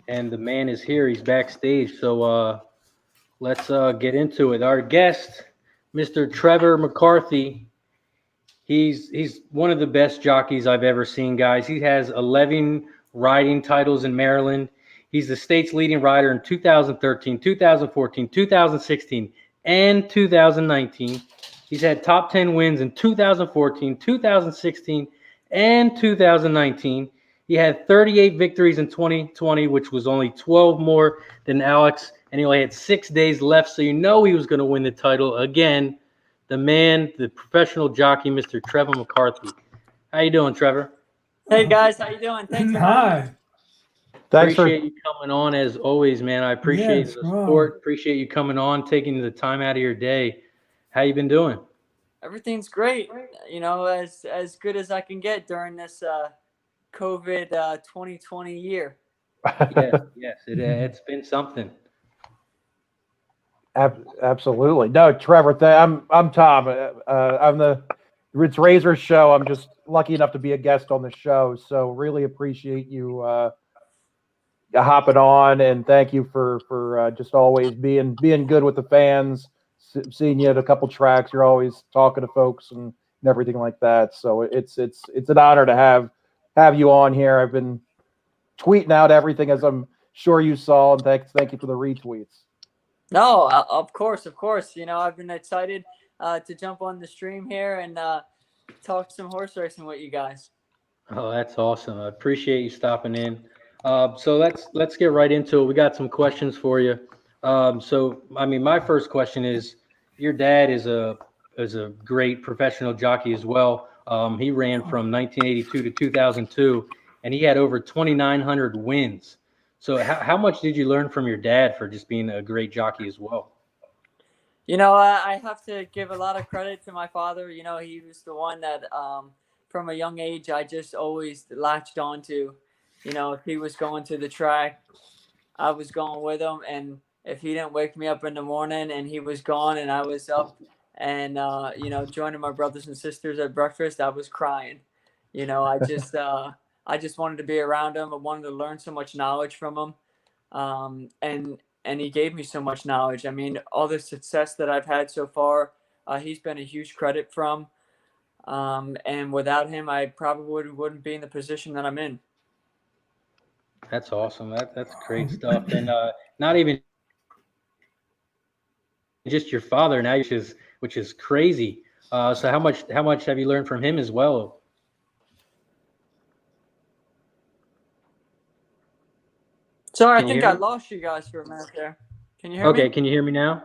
and the man is here. He's backstage. So let's get into it. Our guest, Mr. Trevor McCarthy. He's one of the best jockeys I've ever seen, guys. He has 11 riding titles in Maryland. He's the state's leading rider in 2013, 2014, 2016, and 2019. He's had top 10 wins in 2014, 2016, and 2019. He had 38 victories in 2020, which was only 12 more than Alex, and he only had 6 days left, so you know he was going to win the title again. The man, the professional jockey, Mr. Trevor McCarthy. How you doing, Trevor? Hey guys, how you doing? Thanks for having me. Hi. Thanks for Appreciate you coming on as always, man. I appreciate Yes, the wow. support. Appreciate you coming on, taking the time out of your day. How you been doing? Everything's great. As good as I can get during this COVID 2020 year. Yes, it's been something. absolutely. No, Trevor. I'm Tom. I'm the it's Razor's show. I'm just lucky enough to be a guest on the show. So really appreciate you hopping on, and thank you for just always being good with the fans. Seeing you at a couple tracks, you're always talking to folks and everything like that. So it's an honor to have you on here. I've been tweeting out everything, as I'm sure you saw, and thank you for the retweets. No, of course, of course. I've been excited to jump on the stream here and talk some horse racing with you guys. Oh, that's awesome. I appreciate you stopping in. So let's get right into it. We got some questions for you. So I mean, my first question is, your dad is a great professional jockey as well. He ran from 1982 to 2002, and he had over 2,900 wins. So how much did you learn from your dad for just being a great jockey as well? I have to give a lot of credit to my father. He was the one that, from a young age, I just always latched on to. If he was going to the track, I was going with him. And if he didn't wake me up in the morning and he was gone and I was up and, joining my brothers and sisters at breakfast, I was crying. I just wanted to be around him. I wanted to learn so much knowledge from him. And he gave me so much knowledge. I mean, all the success that I've had so far, he's been a huge credit from. And without him, I probably wouldn't be in the position that I'm in. That's awesome. That's great stuff. And not even just your father now, which is crazy. So how much have you learned from him as well? Sorry, I Can you think hear I me? lost you guys for a minute there. Can you hear Okay, me? can you hear me now?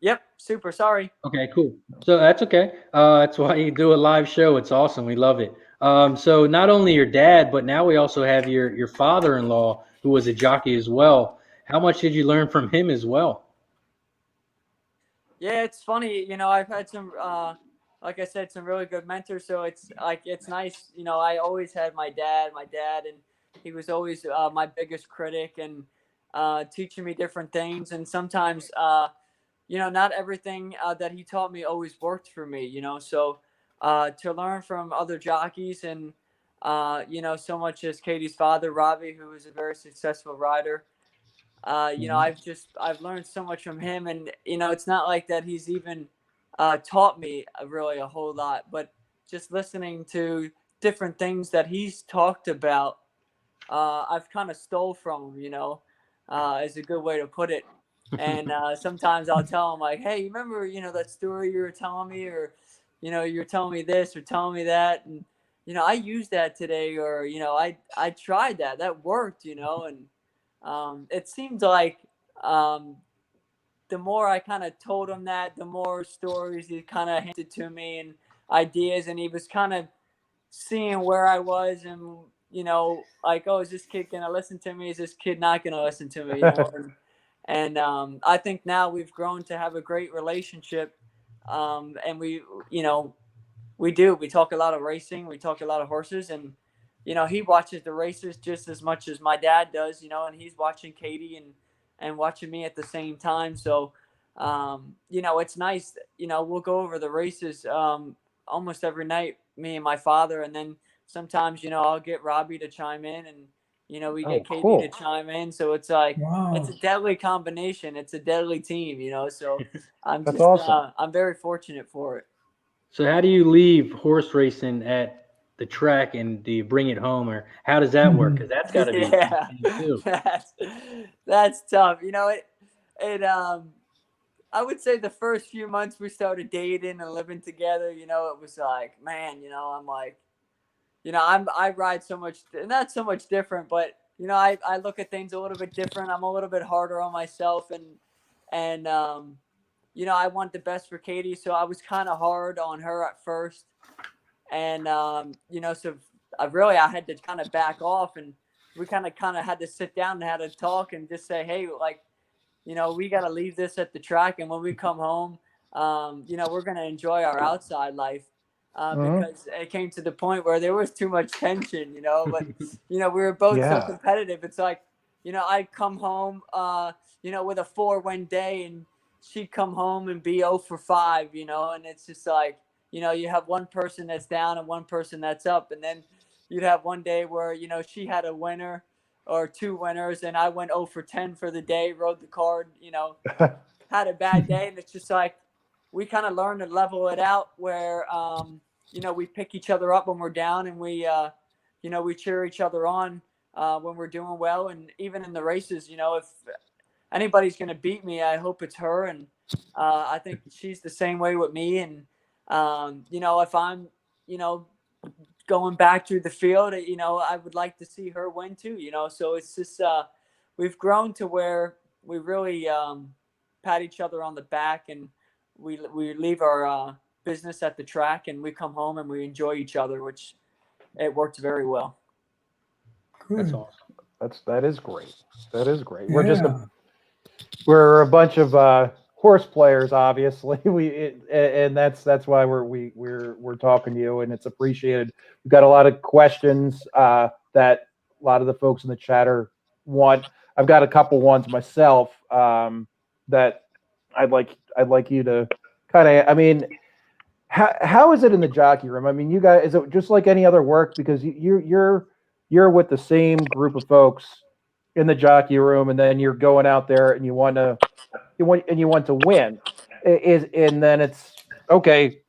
Yep, super. Sorry. Okay, cool. So that's okay. That's why you do a live show. It's awesome. We love it. So not only your dad, but now we also have your father-in-law who was a jockey as well. How much did you learn from him as well? Yeah, it's funny. I've had some, like I said, some really good mentors. So it's nice. I always had my dad, and he was always my biggest critic and teaching me different things. And sometimes, not everything that he taught me always worked for me. So to learn from other jockeys and, so much as Katie's father, Robbie, who was a very successful rider. I've learned so much from him, and it's not like that he's even taught me really a whole lot, but just listening to different things that he's talked about, I've kind of stole from him. Is a good way to put it. And sometimes I'll tell him like, "Hey, you remember that story you were telling me, or you're telling me this or telling me that, and I used that today, or I tried that, that worked, and." It seemed like um, the more I kind of told him that, the more stories he kind of hinted to me and ideas, and he was kind of seeing where I was, and like, oh, is this kid gonna listen to me? Is this kid not gonna listen to me? And I think now we've grown to have a great relationship, and we talk a lot of racing, we talk a lot of horses, and he watches the races just as much as my dad does, and he's watching Katie and watching me at the same time. So it's nice. We'll go over the races almost every night, me and my father, and then sometimes I'll get Robbie to chime in, and We Oh, get Katie cool. to chime in. So it's like, Wow. it's a deadly combination. It's a deadly team, so That's awesome. I'm very fortunate for it. So how do you leave horse racing at the track and do you bring it home, or how does that work? Because that's got to be Yeah, insane too. that's tough. I would say the first few months we started dating and living together, it was like, man, I'm like, I ride so much, not so much different, but I look at things a little bit different. I'm a little bit harder on myself, and I want the best for Katie, so I was kind of hard on her at first, and so I had to kind of back off, and we kind of had to sit down and had to talk and just say, hey, like, we got to leave this at the track, and when we come home, we're gonna enjoy our outside life. Because it came to the point where there was too much tension, but we were both so competitive. It's like, I'd come home, with a 4-win day, and she'd come home and be 0 for 5, and it's just like, you have one person that's down and one person that's up, and then you'd have one day where she had a winner or 2 winners, and I went 0 for 10 for the day, rode the card, had a bad day, and it's just like we kind of learned to level it out where we pick each other up when we're down, and we cheer each other on when we're doing well. And even in the races, if anybody's going to beat me, I hope it's her. And I think she's the same way with me. And, if I'm, going back through the field, I would like to see her win too, so it's just, we've grown to where we really pat each other on the back, and we leave our business at the track, and we come home and we enjoy each other, which it works very well. That's Good. awesome. That is great. That is great. Yeah. We're a bunch of horse players, obviously. And that's why we're talking to you, and it's appreciated. We've got a lot of questions that a lot of the folks in the chatter want. I've got a couple ones myself that I'd like you to kind of. I mean, how is it in the jockey room? I mean, you guys, is it just like any other work? Because you're with the same group of folks in the jockey room, and then you're going out there and you want to win. And then it's okay.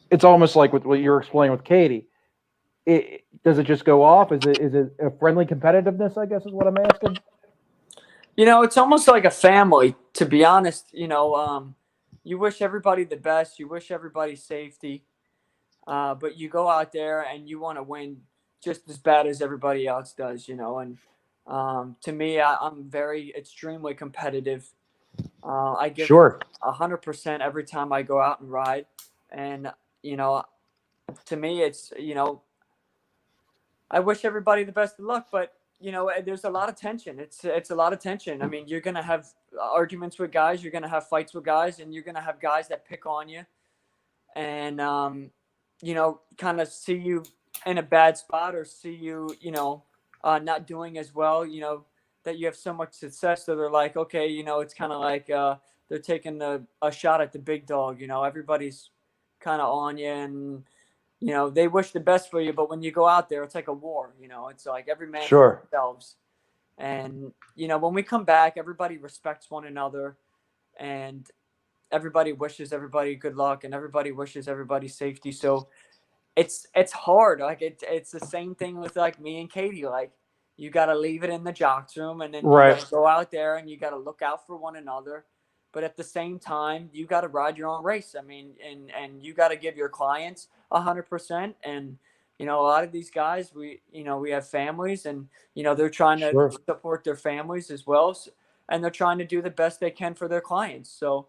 It's almost like with what you're explaining with Katie. Does it just go off? Is it a friendly competitiveness, I guess is what I'm asking? It's almost like a family, to be honest. You wish everybody the best. You wish everybody safety. But you go out there and you want to win just as bad as everybody else does, And to me, I'm very extremely competitive. I give 100% every time I go out and ride. And, to me, it's, I wish everybody the best of luck, but there's a lot of tension. It's a lot of tension. I mean, you're going to have arguments with guys, you're going to have fights with guys, and you're going to have guys that pick on you and, kind of see you in a bad spot or see you, not doing as well, that you have so much success. So they're like, okay, it's kind of like they're taking a shot at the big dog. Everybody's kind of on you, and they wish the best for you, but when you go out there, it's like a war. It's like every man for themselves. And when we come back, everybody respects one another, and everybody wishes everybody good luck, and everybody wishes everybody safety. So it's hard. Like it's the same thing with like me and Katie. Like you got to leave it in the jocks room, and then you got to go out there and you got to look out for one another. But at the same time, you got to ride your own race. I mean, and you got to give your clients 100%. And a lot of these guys, we have families, and they're trying to support their families as well, and they're trying to do the best they can for their clients. So,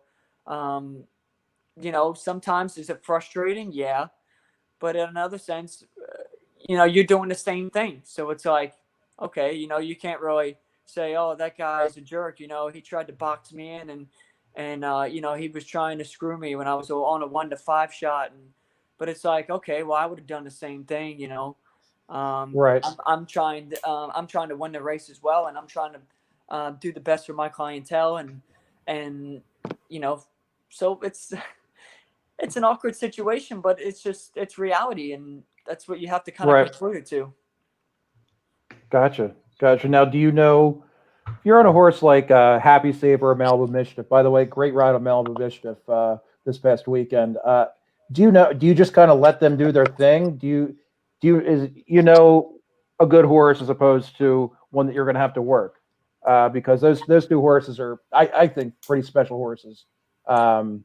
sometimes is it frustrating? Yeah, but in another sense, you're doing the same thing. So it's like, okay, you can't really say, oh, that guy's a jerk. He tried to box me in, and he was trying to screw me when I was on a 1-5 shot. But it's like, okay, well, I would have done the same thing. I'm trying to win the race as well, and I'm trying to do the best for my clientele, and so it's an awkward situation, but it's reality, and that's what you have to kind of conclude it to. Gotcha. Gotcha. Now, do you know if you're on a horse like Happy Saver or Malibu Mischief? By the way, great ride on Malibu Mischief this past weekend. Do you know? Do you just kind of let them do their thing? Do you a good horse as opposed to one that you're going to have to work? Because those two horses are, I think, pretty special horses. Um,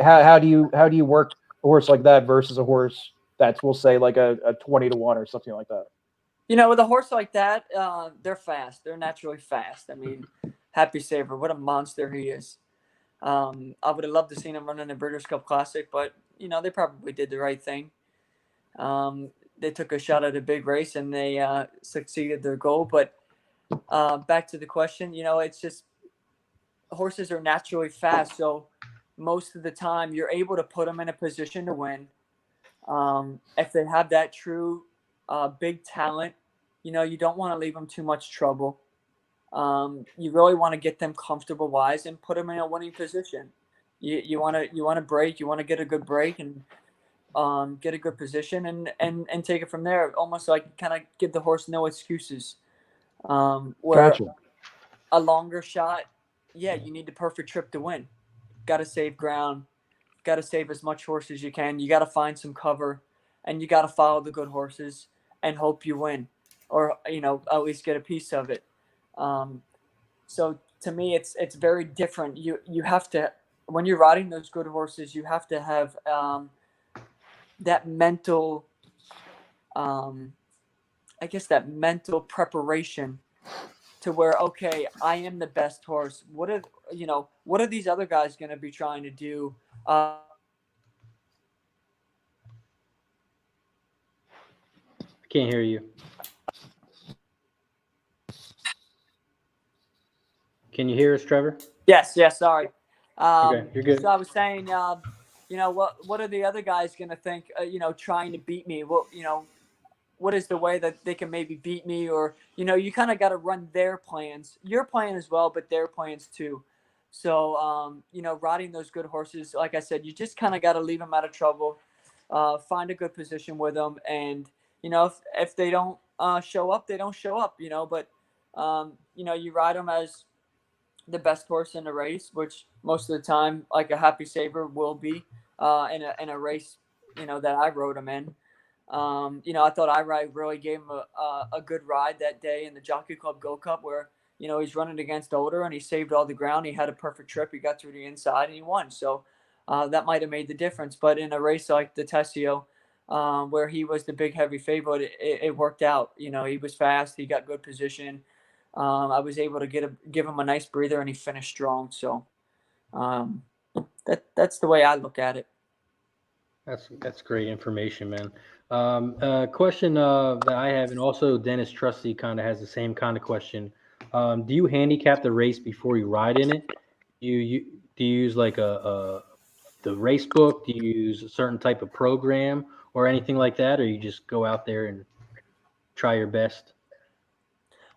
how do you work a horse like that versus a horse that's, we'll say, like a 20-1 or something like that? With a horse like that, they're fast. They're naturally fast. I mean, Happy Saver, what a monster he is. I would have loved to seen him run in the British Cup Classic, but they probably did the right thing. They took a shot at a big race and they succeeded their goal. But back to the question, it's just horses are naturally fast, so most of the time you're able to put them in a position to win. If they have that true big talent, you don't want to leave them too much trouble. You really want to get them comfortable wise and put them in a winning position. You want to break, you want to get a good break and get a good position and take it from there. Almost like kind of give the horse no excuses. Where Gotcha. a longer shot, yeah, you need the perfect trip to win. Got to save ground. Got to save as much horse as you can. You got to find some cover, and you got to follow the good horses and hope you win, or at least get a piece of it. So to me, it's very different. You have to, when you're riding those good horses, you have to have that mental, I guess that mental preparation to where, okay, I am the best horse. What are these other guys going to be trying to do? Can't hear you. Can you hear us, Trevor? Yes, sorry. Okay, you're good. So I was saying, what are the other guys going to think, trying to beat me? Well, what is the way that they can maybe beat me? Or, you kind of got to run their plans, your plan as well, but their plans too. So, riding those good horses, like I said, you just kind of got to leave them out of trouble, find a good position with them. And, if they don't show up, they don't show up, but, you ride them as the best horse in the race, which most of the time, like a Happy Saver will be in a race, that I rode him in. I thought I really gave him a good ride that day in the Jockey Club Go Cup where, he's running against older and he saved all the ground. He had a perfect trip. He got through the inside and he won. So that might have made the difference. But in a race like the Tessio, where he was the big heavy favorite, it worked out. He was fast. He got good position. I was able to give him a nice breather and he finished strong. So that's the way I look at it. That's great information, man. Question that I have, and also Dennis Trusty kind of has the same kind of question. Do you handicap the race before you ride in it? Do you use like the race book? Do you use a certain type of program or anything like that, or you just go out there and try your best?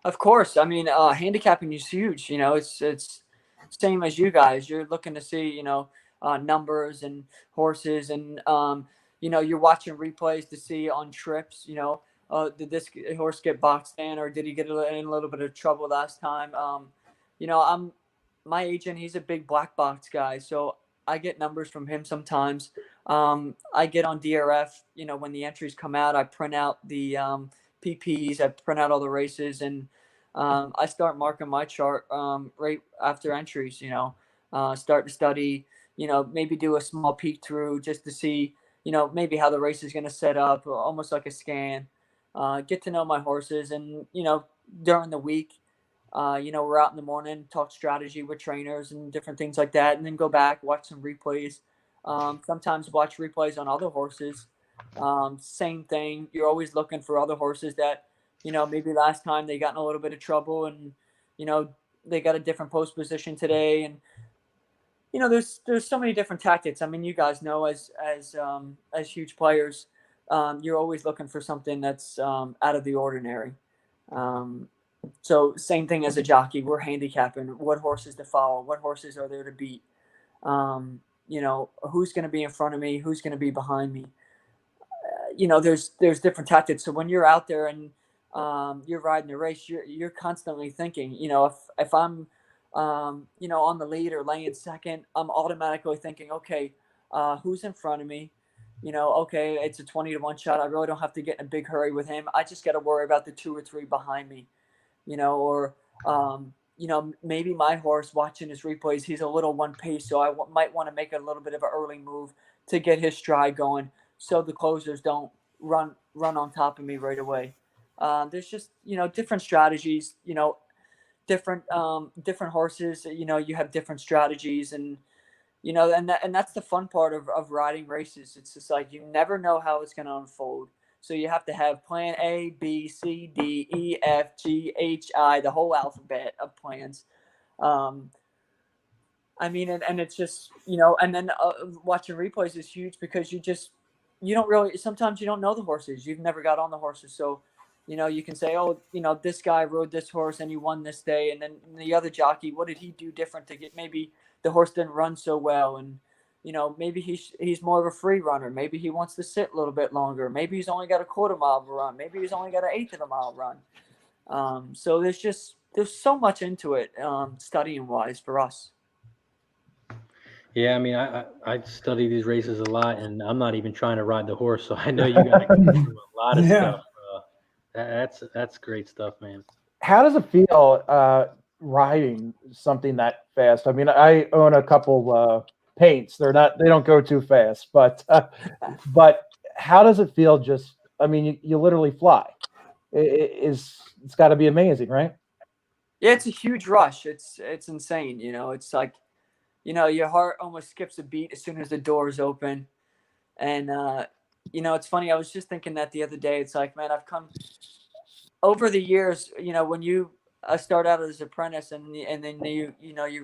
Of course. I mean, handicapping is huge. It's same as you guys. You're looking to see, numbers and horses, and you're watching replays to see on trips. Did this horse get boxed in, or did he get in a little bit of trouble last time? I'm my agent. He's a big black box guy, so I get numbers from him sometimes. I get on DRF. When the entries come out, I print out the PPs. I print out all the races, and I start marking my chart right after entries. Start to study. Maybe do a small peek through just to see. Maybe how the race is going to set up, almost like a scan. Get to know my horses, and during the week, we're out in the morning, talk strategy with trainers and different things like that, and then go back, watch some replays. Sometimes watch replays on other horses. Same thing. You're always looking for other horses that, maybe last time they got in a little bit of trouble and, they got a different post position today. And, there's so many different tactics. I mean, you guys know as huge players, you're always looking for something that's out of the ordinary. So same thing as a jockey, we're handicapping what horses to follow, what horses are there to beat. Who's going to be in front of me, who's going to be behind me. There's different tactics. So when you're out there and you're riding a race, you're constantly thinking, if I'm, on the lead or laying second, I'm automatically thinking, okay, who's in front of me? Okay, it's a 20-1 shot. I really don't have to get in a big hurry with him. I just got to worry about the 2 or 3 behind me, or, maybe my horse watching his replays, he's a little one pace. So I might want to make a little bit of an early move to get his stride going, so the closers don't run on top of me right away. There's just, different strategies, different horses, you have different strategies, and, and that's the fun part of riding races. It's just like, you never know how it's going to unfold. So you have to have plan A, B, C, D, E, F, G, H, I, the whole alphabet of plans. And it's just, and then watching replays is huge, because you don't really, sometimes you don't know the horses. You've never got on the horses. So, you can say, oh, this guy rode this horse and he won this day. And then the other jockey, what did he do different to get, maybe the horse didn't run so well. And, maybe he's more of a free runner. Maybe he wants to sit a little bit longer. Maybe he's only got a quarter mile of a run. Maybe he's only got an eighth of a mile run. So there's so much into it, studying wise for us. Yeah, I mean, I study these races a lot, and I'm not even trying to ride the horse, so I know you got to go through a lot of stuff. That's great stuff, man. How does it feel riding something that fast? I mean, I own a couple paints. They don't go too fast, but how does it feel? Just, I mean, you literally fly. It's got to be amazing, right? Yeah, it's a huge rush. It's insane. It's like, your heart almost skips a beat as soon as the doors open. And, it's funny. I was just thinking that the other day. It's like, man, I've come over the years, when you start out as an apprentice, and then you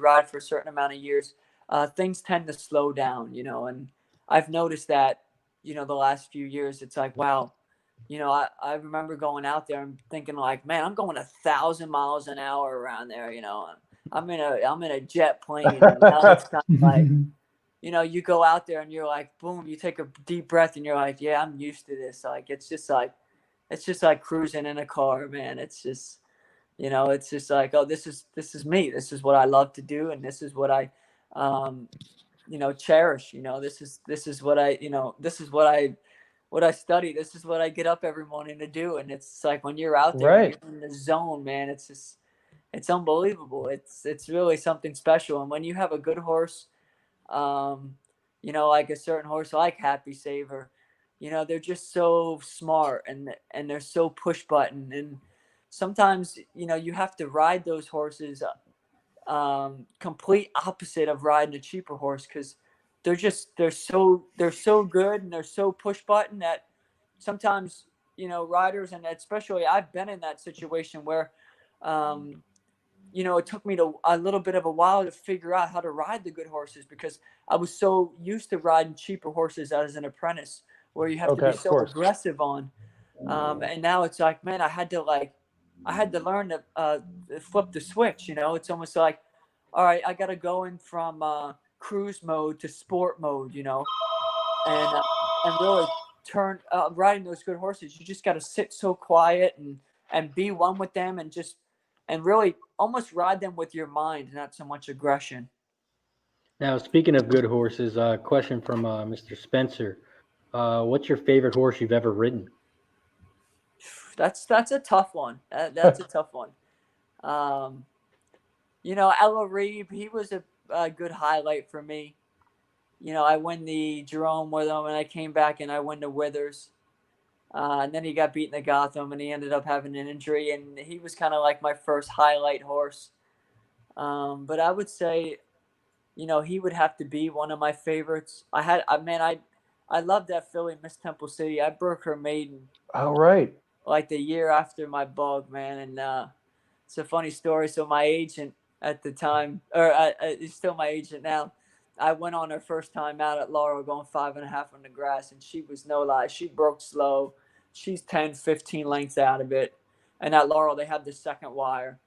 ride for a certain amount of years, things tend to slow down, and I've noticed that, the last few years. It's like, wow, I remember going out there and thinking, like, man, I'm going 1,000 miles an hour around there, I'm in a jet plane. And now it's kind of like, you go out there and you're like, boom, you take a deep breath and you're like, yeah, I'm used to this. Like, it's just like cruising in a car, man. It's just, it's just like, oh, this is me. This is what I love to do. And this is what I, cherish. This is what I, this is what I study. This is what I get up every morning to do. And it's like, when you're out there, Right. you're in the zone, man, it's unbelievable. It's really something special. And when you have a good horse, like a certain horse like Happy Saver, they're just so smart, and they're so push button. And sometimes, you have to ride those horses complete opposite of riding a cheaper horse, because they're so good, and they're so push button that sometimes, riders, and especially I've been in that situation where it took me a little bit of a while to figure out how to ride the good horses, because I was so used to riding cheaper horses as an apprentice, where you have to be so aggressive on. And now it's like, man, I had to learn to flip the switch. It's almost like, all right, I got to go in from cruise mode to sport mode, and really turn riding those good horses. You just got to sit so quiet and be one with them, and really almost ride them with your mind, not so much aggression. Now, speaking of good horses, question from Mr. Spencer. What's your favorite horse you've ever ridden? That's a tough one. That's a tough one. Ella Reeb, he was a good highlight for me. I won the Jerome with him, and I came back and I won the Withers. And then he got beaten at Gotham, and he ended up having an injury, and he was kind of like my first highlight horse. But I would say, he would have to be one of my favorites. I love that filly, Miss Temple City. I broke her maiden. All right. Like the year after my bug, man. And it's a funny story. So my agent at the time, or he's still my agent now, I went on her first time out at Laurel, going 5.5 on the grass, and she was no lie. She broke slow. She's 10, 15 lengths out of it. And at Laurel, they have the second wire.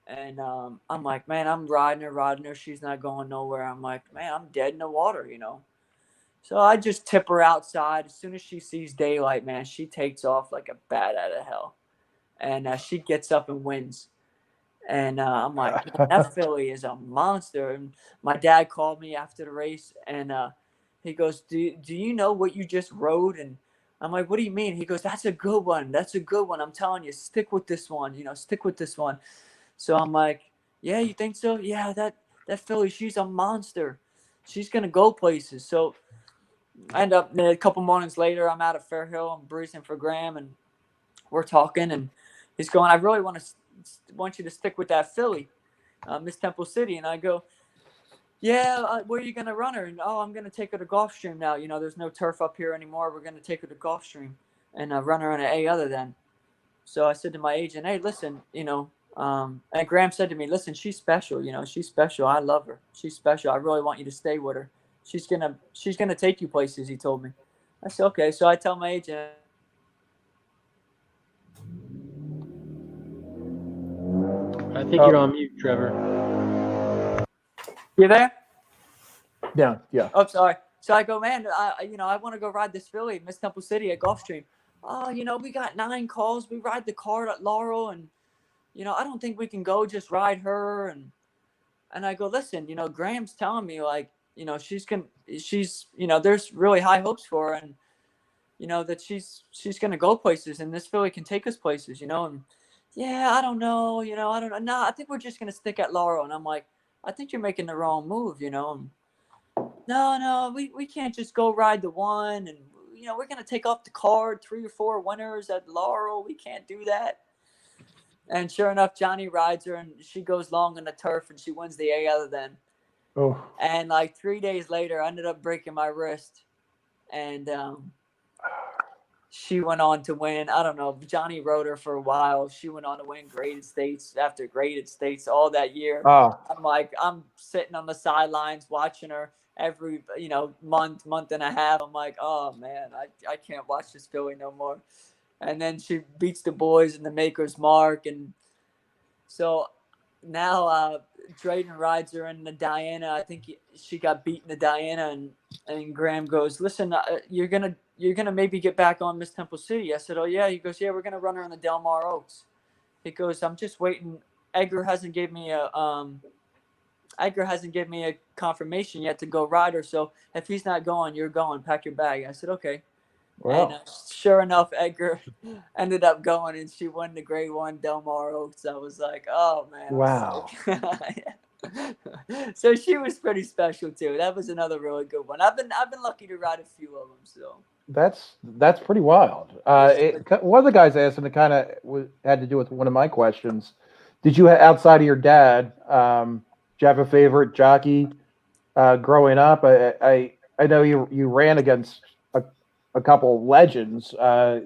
And I'm like, man, I'm riding her. She's not going nowhere. I'm like, man, I'm dead in the water, So I just tip her outside. As soon as she sees daylight, man, she takes off like a bat out of hell. and she gets up and wins. And I'm like, man, that filly is a monster. And my dad called me after the race, and he goes, do you know what you just rode? And I'm like, what do you mean? He goes, that's a good one. That's a good one. I'm telling you, stick with this one. Stick with this one. So I'm like, yeah, you think so? Yeah, that filly, she's a monster. She's going to go places. So I end up a couple mornings later, I'm out at Fairhill. I'm breezing for Graham, and we're talking, and he's going, I really want you to stick with that filly, Miss Temple City. And I go, yeah, where are you going to run her? And, I'm going to take her to Gulfstream now. There's no turf up here anymore. We're going to take her to Gulfstream and run her on an A other than. So I said to my agent, hey, listen, and Graham said to me, listen, she's special. She's special. I love her. She's special. I really want you to stay with her. She's gonna take you places, he told me. I said, okay. So I tell my agent. I think you're on mute, Trevor. You there? Yeah. Oh, sorry. So I go, man, I want to go ride this filly, Miss Temple City at Gulfstream. Oh, we got 9 calls. We ride the card at Laurel, and I don't think we can go just ride her. And I go, listen, Graham's telling me like, she's there's really high hopes for her, and that she's gonna go places, and this filly can take us places, and yeah, I don't know, I don't know. No, I think we're just gonna stick at Laurel. And I'm like, I think you're making the wrong move, and no, we can't just go ride the one, and we're gonna take off the card 3 or 4 winners at Laurel. We can't do that. And sure enough, Johnny rides her, and she goes long on the turf, and she wins the A other than. Oh. And like 3 days later, I ended up breaking my wrist, and she went on to win. I don't know. Johnny rode her for a while. She went on to win graded states after graded states all that year. Oh. I'm sitting on the sidelines watching her every month and a half. I'm like, oh man, I can't watch this filly no more. And then she beats the boys in the Maker's Mark. And so now Drayden rides her in the Diana. I think she got beaten the Diana. And Graham goes, listen, you're going to maybe get back on Miss Temple City. I said, oh, yeah. He goes, yeah, we're going to run her in the Del Mar Oaks. He goes, I'm just waiting. Edgar hasn't given me a confirmation yet to go ride her. So if he's not going, you're going. Pack your bag. I said, okay. Wow. And sure enough, Edgar ended up going, and she won the Grade 1 Del Mar Oaks. I was like, oh, man. Wow. So she was pretty special, too. That was another really good one. I've been lucky to ride a few of them. So That's pretty wild. One of the guys asked, and it kind of had to do with one of my questions. Did you, outside of your dad, do you have a favorite jockey growing up? I know you ran against a couple of legends,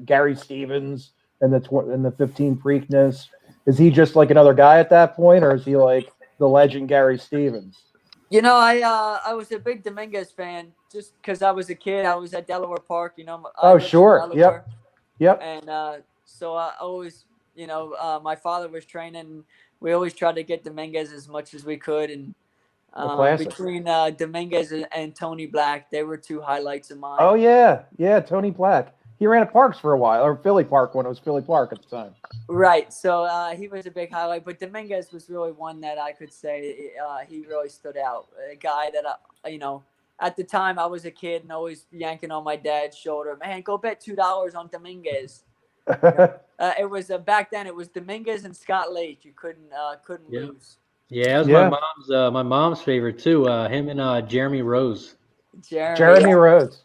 Gary Stevens in the 15 Preakness. Is he just like another guy at that point, or is he like the legend Gary Stevens? I was a big Dominguez fan just because I was a kid. I was at Delaware Park, Oh, sure. Yep. And so I always, my father was training. We always tried to get Dominguez as much as we could. And between Dominguez and Tony Black, they were 2 highlights of mine. Oh, yeah. Yeah, Tony Black. He ran at Parks for a while, or Philly Park when it was Philly Park at the time. Right. So he was a big highlight. But Dominguez was really one that I could say he really stood out. A guy that, at the time I was a kid and always yanking on my dad's shoulder. Man, go bet $2 on Dominguez. It was back then. It was Dominguez and Scott Lake. You couldn't lose. Yeah, that was my mom's favorite too. Him and Jeremy Rose. Jeremy Rose.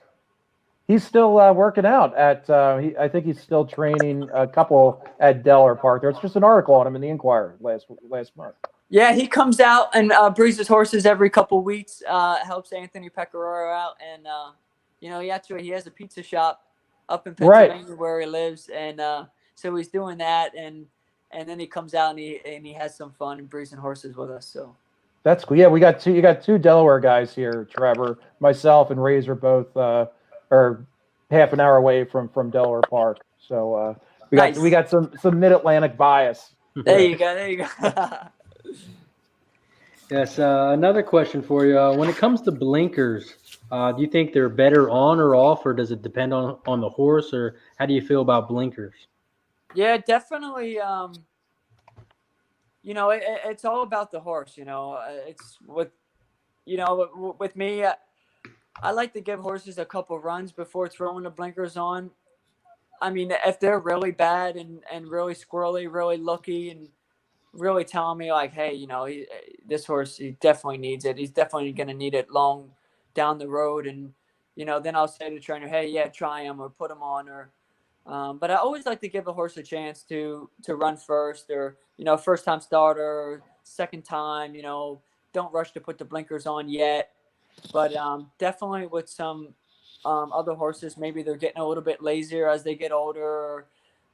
He's still working out at. I think he's still training a couple at Delaware Park. There's just an article on him in the Inquirer last month. Yeah, he comes out and breezes horses every couple weeks. Helps Anthony Pecoraro out, and he has a pizza shop up in Pennsylvania where he lives, and so he's doing that, and then he comes out and he has some fun and breezing horses with us. So that's cool. Yeah, you got 2 Delaware guys here, Trevor. Myself and Razor both are half an hour away from Delaware Park. So we got some Mid-Atlantic bias. There you go. Yes. Another question for you. When it comes to blinkers, do you think they're better on or off, or does it depend on the horse, or how do you feel about blinkers? Yeah, definitely. It's all about the horse. It's with me. I like to give horses a couple runs before throwing the blinkers on. I mean, if they're really bad and really squirrely, really looky, and really telling me like, hey, this horse, he definitely needs it. He's definitely going to need it long down the road. And, then I'll say to the trainer, hey, yeah, try him or put him on. But I always like to give a horse a chance to run first, or, first time starter, or second time, don't rush to put the blinkers on yet. But definitely with some other horses, maybe they're getting a little bit lazier as they get older.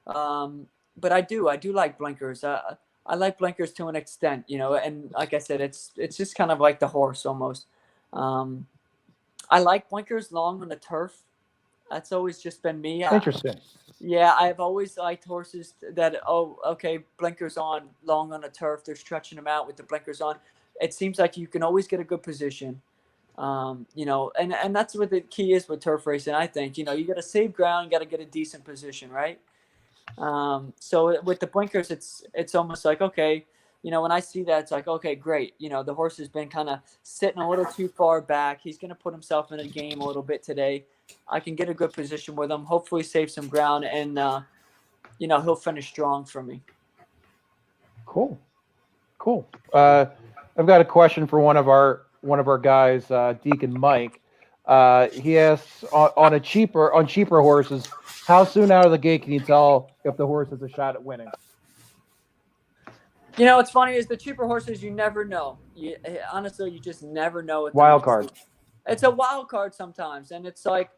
But I do like blinkers. I like blinkers to an extent, and like I said, it's just kind of like the horse almost. Um, I like blinkers long on the turf. That's always just been me. Interesting. Yeah, I've always liked horses that, oh, okay, blinkers on long on the turf. They're stretching them out with the blinkers on. It seems like you can always get a good position. And that's what the key is with turf racing. I think, you got to save ground, you got to get a decent position, right? So with the blinkers, it's almost like, okay, when I see that, it's like, okay, great. The horse has been kind of sitting a little too far back. He's going to put himself in a game a little bit today. I can get a good position with him, hopefully save some ground, and, he'll finish strong for me. Cool. I've got a question for one of our guys, Deacon Mike. He asks on cheaper horses, how soon out of the gate can you tell if the horse has a shot at winning? What's funny is the cheaper horses, you never know. Honestly, you just never know. Wild card. It's a wild card sometimes, and it's like,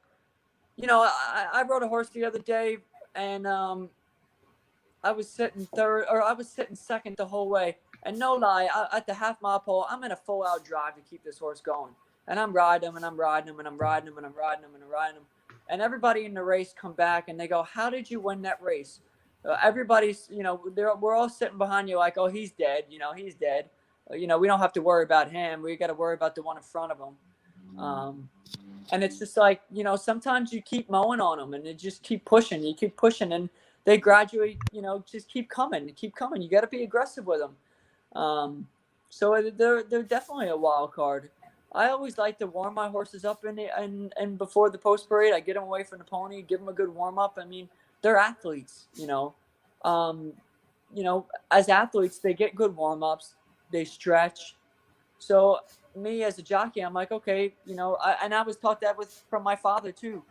I rode a horse the other day, and I was sitting third, or I was sitting second the whole way. And no lie, at the half mile pole, I'm in a full out drive to keep this horse going. And I'm riding him, and I'm riding him, and I'm riding him, and I'm riding him, and I'm riding him. And everybody in the race come back, and they go, how did you win that race? Everybody's, we're all sitting behind you like, oh, he's dead. He's dead. We don't have to worry about him. We got to worry about the one in front of him. And it's just like, sometimes you keep mowing on them, and you just keep pushing. You keep pushing, and they gradually, just keep coming. You got to be aggressive with them. So they're definitely a wild card. I always like to warm my horses up and before the post parade. I get them away from the pony, give them a good warm up. I mean, they're athletes, as athletes, they get good warm ups, they stretch. So me as a jockey, I'm like, okay, I was taught that from my father too.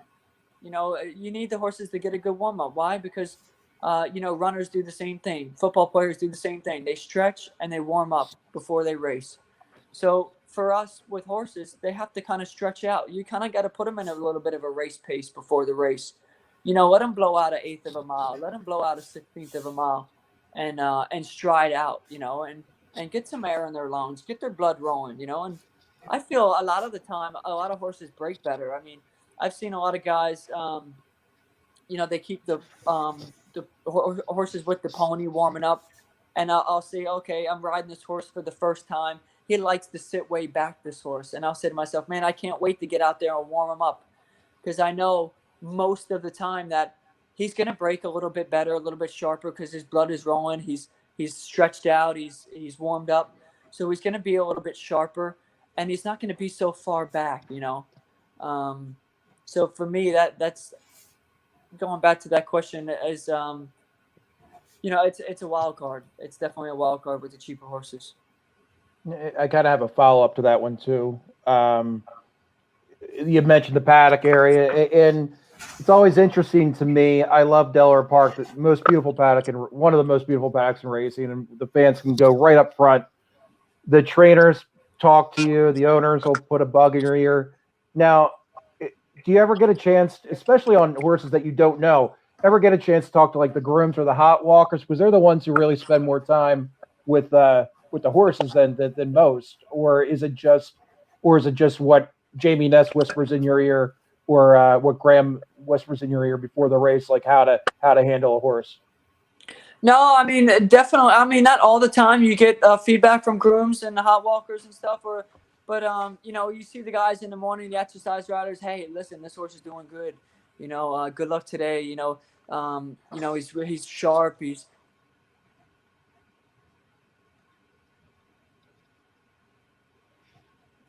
You need the horses to get a good warm up. Why? Because runners do the same thing. Football players do the same thing. They stretch and they warm up before they race. So for us with horses, they have to kind of stretch out. You kind of got to put them in a little bit of a race pace before the race. Let them blow out an eighth of a mile. Let them blow out a 16th of a mile, and stride out. And get some air in their lungs, get their blood rolling. And I feel a lot of the time, a lot of horses break better. I mean, I've seen a lot of guys. They keep the horses with the pony warming up, and I'll say, okay, I'm riding this horse for the first time. He likes to sit way back, this horse, and I'll say to myself, man, I can't wait to get out there and warm him up, because I know most of the time that he's going to break a little bit better, a little bit sharper, because his blood is rolling. He's stretched out. He's warmed up, so he's going to be a little bit sharper, and he's not going to be so far back. So for me, that's going back to that question is, it's a wild card. It's definitely a wild card with the cheaper horses. I kind of have a follow up to that one too. You mentioned the paddock area, and it's always interesting to me. I love Delaware Park, the most beautiful paddock, and one of the most beautiful paddocks in racing, and the fans can go right up front. The trainers talk to you. The owners will put a bug in your ear. Now, do you ever get a chance, especially on horses that you don't know, ever get a chance to talk to like the grooms or the hot walkers, because they're the ones who really spend more time with the horses than most, or is it just what Jamie Ness whispers in your ear, or what Graham whispers in your ear before the race, like how to handle a horse? No, I mean, definitely. I mean, not all the time. You get feedback from grooms and the hot walkers and stuff, but you see the guys in the morning, the exercise riders. Hey, listen, this horse is doing good. Good luck today. He's sharp.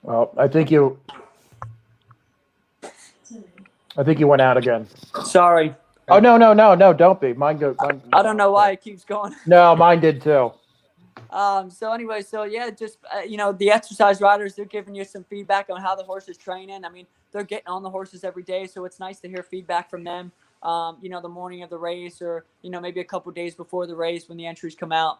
Well, I think you went out again. Sorry. Oh, no, don't be. Mine go. I don't know why it keeps going. No, mine did too. So anyway, just the exercise riders, they're giving you some feedback on how the horse is training. I mean, they're getting on the horses every day, so it's nice to hear feedback from them. The morning of the race, or maybe a couple days before the race when the entries come out.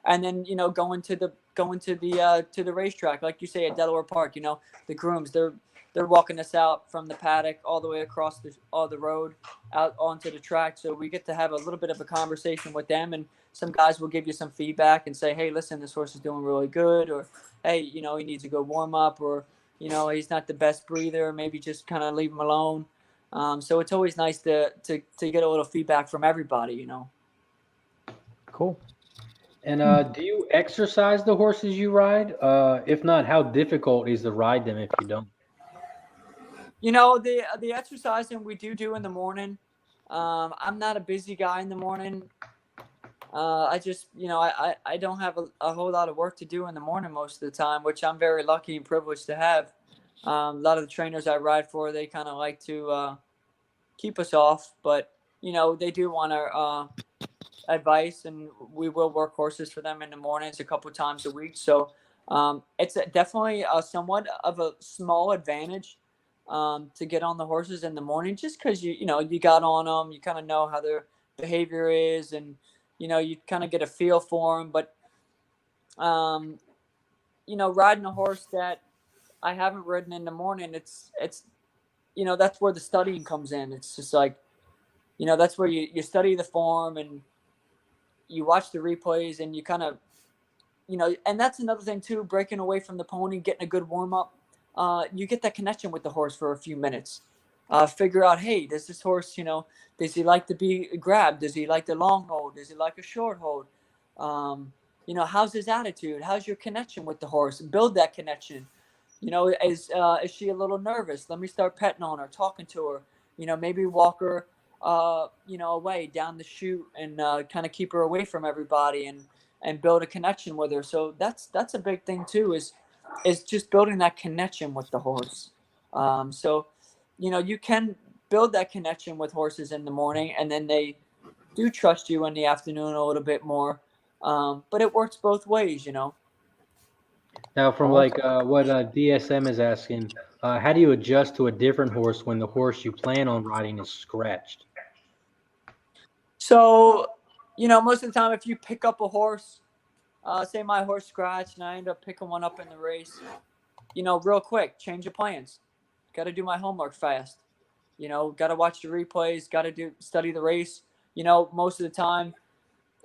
And then going to the racetrack, like you say at Delaware Park. The grooms, they're walking us out from the paddock all the way across the road out onto the track, so we get to have a little bit of a conversation with them, and some guys will give you some feedback and say, hey, listen, this horse is doing really good, or hey, he needs a good warm up, or he's not the best breather, maybe just kind of leave him alone. So it's always nice to get a little feedback from everybody. Cool. And do you exercise the horses you ride? If not, how difficult is to ride them if you don't? The exercising we do in the morning. I'm not a busy guy in the morning. I just, I don't have a whole lot of work to do in the morning most of the time, which I'm very lucky and privileged to have. A lot of the trainers I ride for, they kind of like to keep us off, but they do want our advice, and we will work horses for them in the mornings a couple times a week. So it's definitely somewhat of a small advantage to get on the horses in the morning, just because you got on them, you kind of know how their behavior is, and you kind of get a feel for them. But riding a horse that I haven't ridden in the morning, it's that's where the studying comes in. It's just like that's where you study the form and you watch the replays, and you kind of and that's another thing too, breaking away from the pony, getting a good warm up. You get that connection with the horse for a few minutes. Figure out, hey, does this horse, does he like to be grabbed? Does he like the long hold? Does he like a short hold? How's his attitude? How's your connection with the horse? Build that connection. Is she a little nervous? Let me start petting on her, talking to her. Maybe walk her, away down the chute, and kind of keep her away from everybody, and build a connection with her. So that's a big thing too, is just building that connection with the horse. So you can build that connection with horses in the morning, and then they do trust you in the afternoon a little bit more. But it works both ways. Now, from what DSM is asking, how do you adjust to a different horse when the horse you plan on riding is scratched? So, most of the time, if you pick up a horse, say my horse scratched and I end up picking one up in the race, real quick, change of plans. Got to do my homework fast. Got to watch the replays, got to study the race. Most of the time,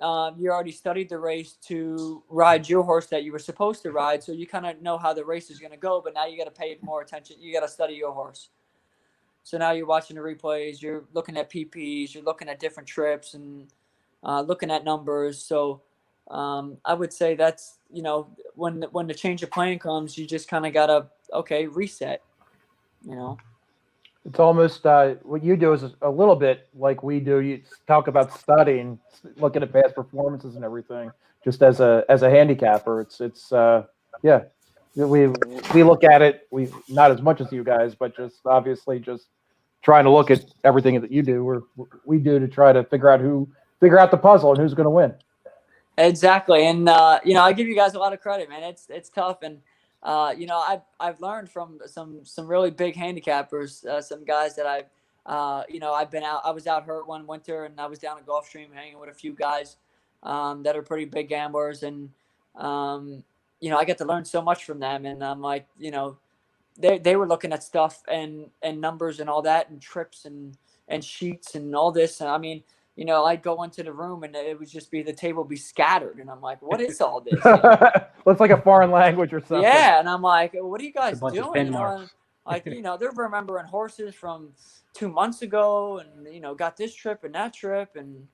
you already studied the race to ride your horse that you were supposed to ride. So you kind of know how the race is going to go, but now you got to pay more attention. You got to study your horse. So now you're watching the replays, you're looking at PPs, you're looking at different trips, and looking at numbers. So I would say that's, when the change of plan comes, you just kind of got to, reset, It's almost what you do is a little bit like we do. You talk about studying, looking at past performances and everything. Just as a handicapper, it's yeah. We look at it. We not as much as you guys, but just obviously just trying to look at everything that you do, or we do, to try to figure out the puzzle and who's going to win. Exactly, and I give you guys a lot of credit, man. It's tough, and I've learned from some really big handicappers, some guys that I've been out. I was out hurt one winter, and I was down at Gulfstream hanging with a few guys that are pretty big gamblers, and I get to learn so much from them. And I'm like, they were looking at stuff and numbers and all that, and trips and sheets and all this. And I mean, I'd go into the room and it would just be, the table be scattered. And I'm like, what is all this? Looks like a foreign language or something. Yeah. And I'm like, what are you guys bunch of doing? pen marks. They're remembering horses from 2 months ago, and, got this trip and that trip. And,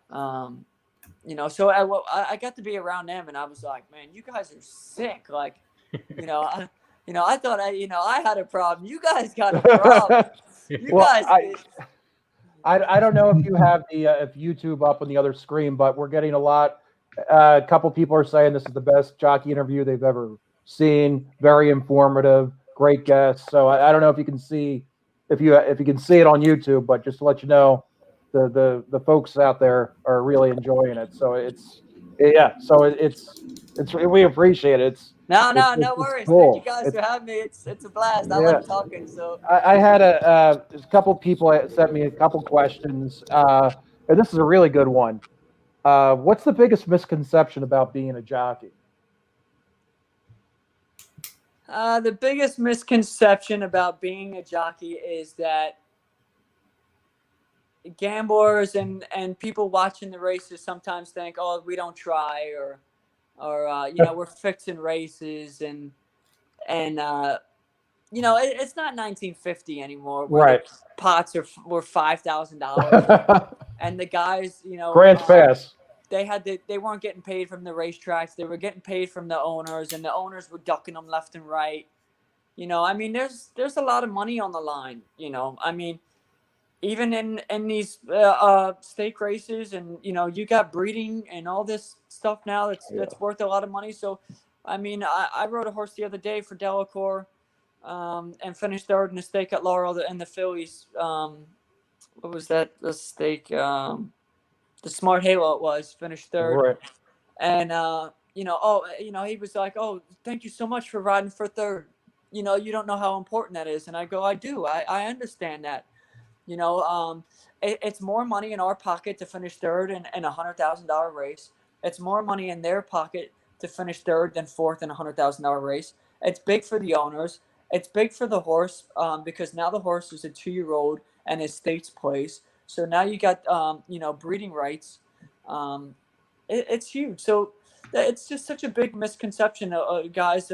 so I got to be around them, and I was like, man, you guys are sick. Like, I thought I had a problem. You guys got a problem. I don't know if you have the if YouTube up on the other screen, but we're getting a lot. A couple people are saying this is the best jockey interview they've ever seen. Very informative, great guest. So I don't know if you can see if you can see it on YouTube, but just to let you know, the folks out there are really enjoying it. So it's we appreciate it. No worries. Thank you Cool. guys for having me. It's a blast. I Yeah. like talking. So I had a couple people sent me a couple questions, and this is a really good one. What's the biggest misconception about being a jockey? the biggest misconception about being a jockey is that gamblers and people watching the races sometimes think, oh, we don't try, or we're fixing races, and it's not 1950 anymore where Right. the pots were $5,000 and the guys, Grants Pass. they weren't getting paid from the racetracks. They were getting paid from the owners, and the owners were ducking them left and right. There's a lot of money on the line. Even in these stake races, and you got breeding and all this stuff now that's worth a lot of money. So, I rode a horse the other day for Delacour, and finished third in the stake at Laurel and the fillies. What was that? The stake, the Smart Halo. It was finished third, Right. and he was like, "Oh, thank you so much for riding for third. You don't know how important that is." And I go, "I do. I understand that." It's more money in our pocket to finish third in a $100,000 race. It's more money in their pocket to finish third than fourth in a $100,000 race. It's big for the owners. It's big for the horse, because now the horse is a 2-year-old and is state's place. So now you got breeding rights. It's huge. So it's just such a big misconception, guys,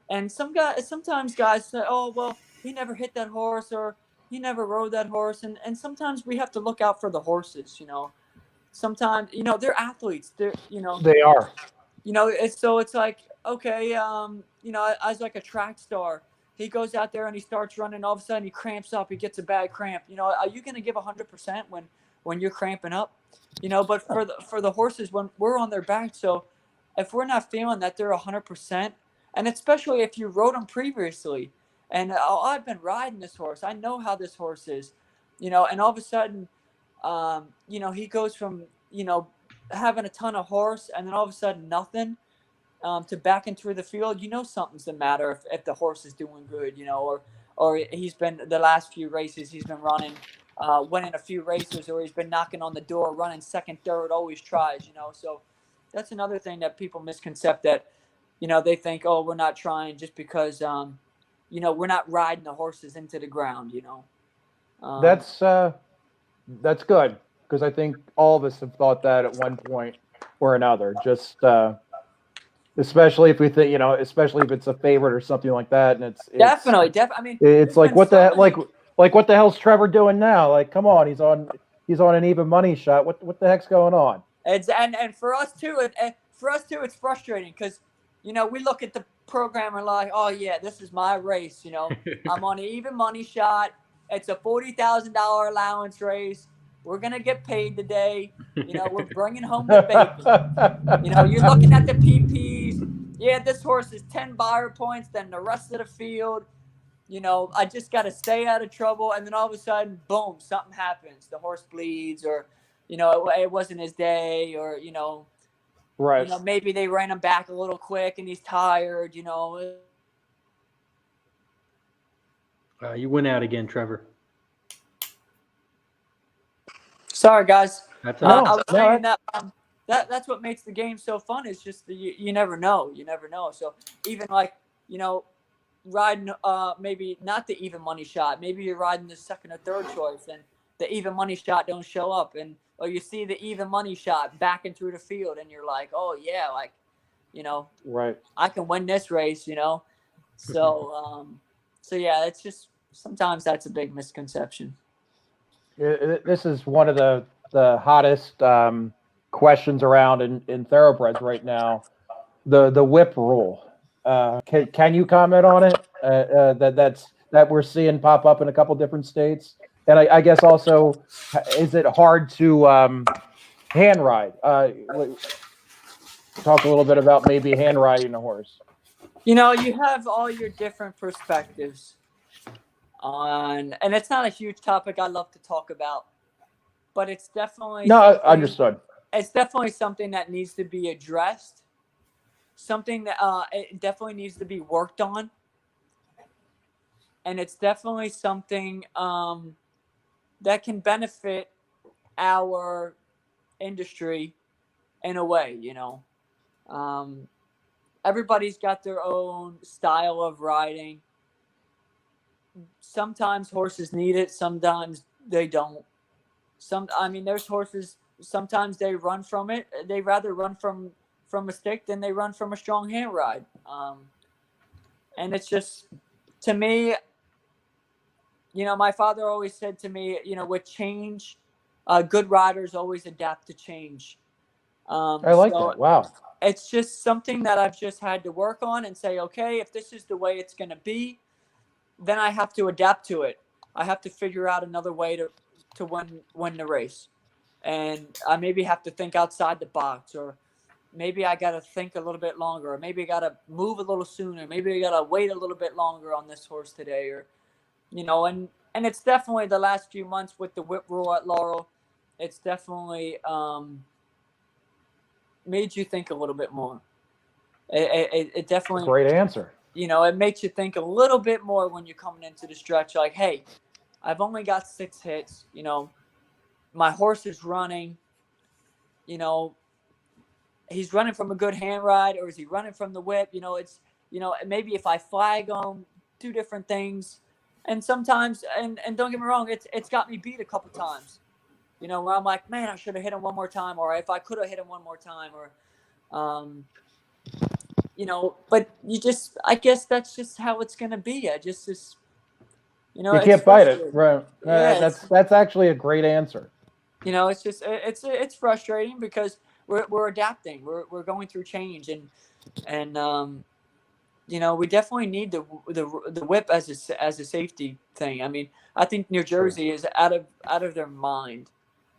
and sometimes guys say, oh well, he never hit that horse, or he never rode that horse, and sometimes we have to look out for the horses. Sometimes they're athletes. They are. It's like, okay, as like a track star, he goes out there and he starts running. All of a sudden, he cramps up. He gets a bad cramp. Are you going to give 100% when you're cramping up? But for the horses, when we're on their back, so if we're not feeling that they're 100%, and especially if you rode them previously, and I've been riding this horse, I know how this horse is, and all of a sudden, he goes from having a ton of horse, and then all of a sudden nothing, to backing through the field. Something's the matter if the horse is doing good, or he's been the last few races he's been running, winning a few races, or he's been knocking on the door, running second, third, always tries. So that's another thing that people misconcept, that they think, oh, we're not trying just because we're not riding the horses into the ground. That's good, because I think all of us have thought that at one point or another. Just especially if we think, especially if it's a favorite or something like that, and it's definitely. It's like what what the hell's Trevor doing now? Like, come on, he's on an even money shot. What the heck's going on? And for us too, it's frustrating, because we look at the program and like, oh yeah, this is my race. I'm on an even money shot. It's a $40,000 allowance race. We're gonna get paid today. We're bringing home the bacon. You're looking at the PPs. Yeah, this horse is 10 buyer points than the rest of the field. I just got to stay out of trouble. And then all of a sudden, boom, something happens. The horse bleeds, or, it wasn't his day, or, right. Maybe they ran him back a little quick and he's tired, You went out again, Trevor. Sorry, guys. That's I was saying that's what makes the game so fun. Is just you never know. You never know. So even like, riding maybe not the even money shot. Maybe you're riding the second or third choice, and the even money shot don't show up, or you see the even money shot backing through the field, and you're like, oh yeah, like, right, I can win this race, So so yeah, it's just sometimes that's a big misconception. This is one of the hottest questions around in thoroughbreds right now. The whip rule. Can you comment on it? That we're seeing pop up in a couple different states, And I guess also, is it hard to hand ride? Talk a little bit about maybe hand riding a horse. You know, you have all your different perspectives on, and it's not a huge topic I love to talk about, but it's definitely No, something, understood. it's definitely something that needs to be addressed. Something that it definitely needs to be worked on, and it's definitely something that can benefit our industry in a way. You know, everybody's got their own style of riding. Sometimes horses need it, sometimes they don't. I mean, there's horses. Sometimes they run from it. They rather run from a stick than they run from a strong hand ride. And it's just, to me, you know, my father always said to me, you know, with change, good riders always adapt to change. I like So that. Wow. it's just something that I've just had to work on and say, okay, if this is the way it's going to be, then I have to adapt to it. I have to figure out another way to win the race. And I maybe have to think outside the box, or maybe I got to think a little bit longer, or maybe I got to move a little sooner. Maybe I got to wait a little bit longer on this horse today, or, you know, and it's definitely the last few months with the whip rule at Laurel, it's definitely made you think a little bit more. It definitely, Great answer. you know, it makes you think a little bit more when you're coming into the stretch. Like, hey, I've only got 6 hits. You know, my horse is running. You know, he's running from a good hand ride, or is he running from the whip? You know, it's, you know, maybe if I flag him, 2 different things. And sometimes, and don't get me wrong, it's got me beat a couple times. You know, where I'm like, man, I should have hit him one more time, or if I could have hit him one more time, or, you know, but I guess that's just how it's going to be. You know, You it's can't fight it, frustrating. right? Yeah, That's actually a great answer. you know, it's just, it's frustrating because we're adapting. We're going through change, and you know, we definitely need the whip as a safety thing. I mean, I think New Jersey is out of their mind.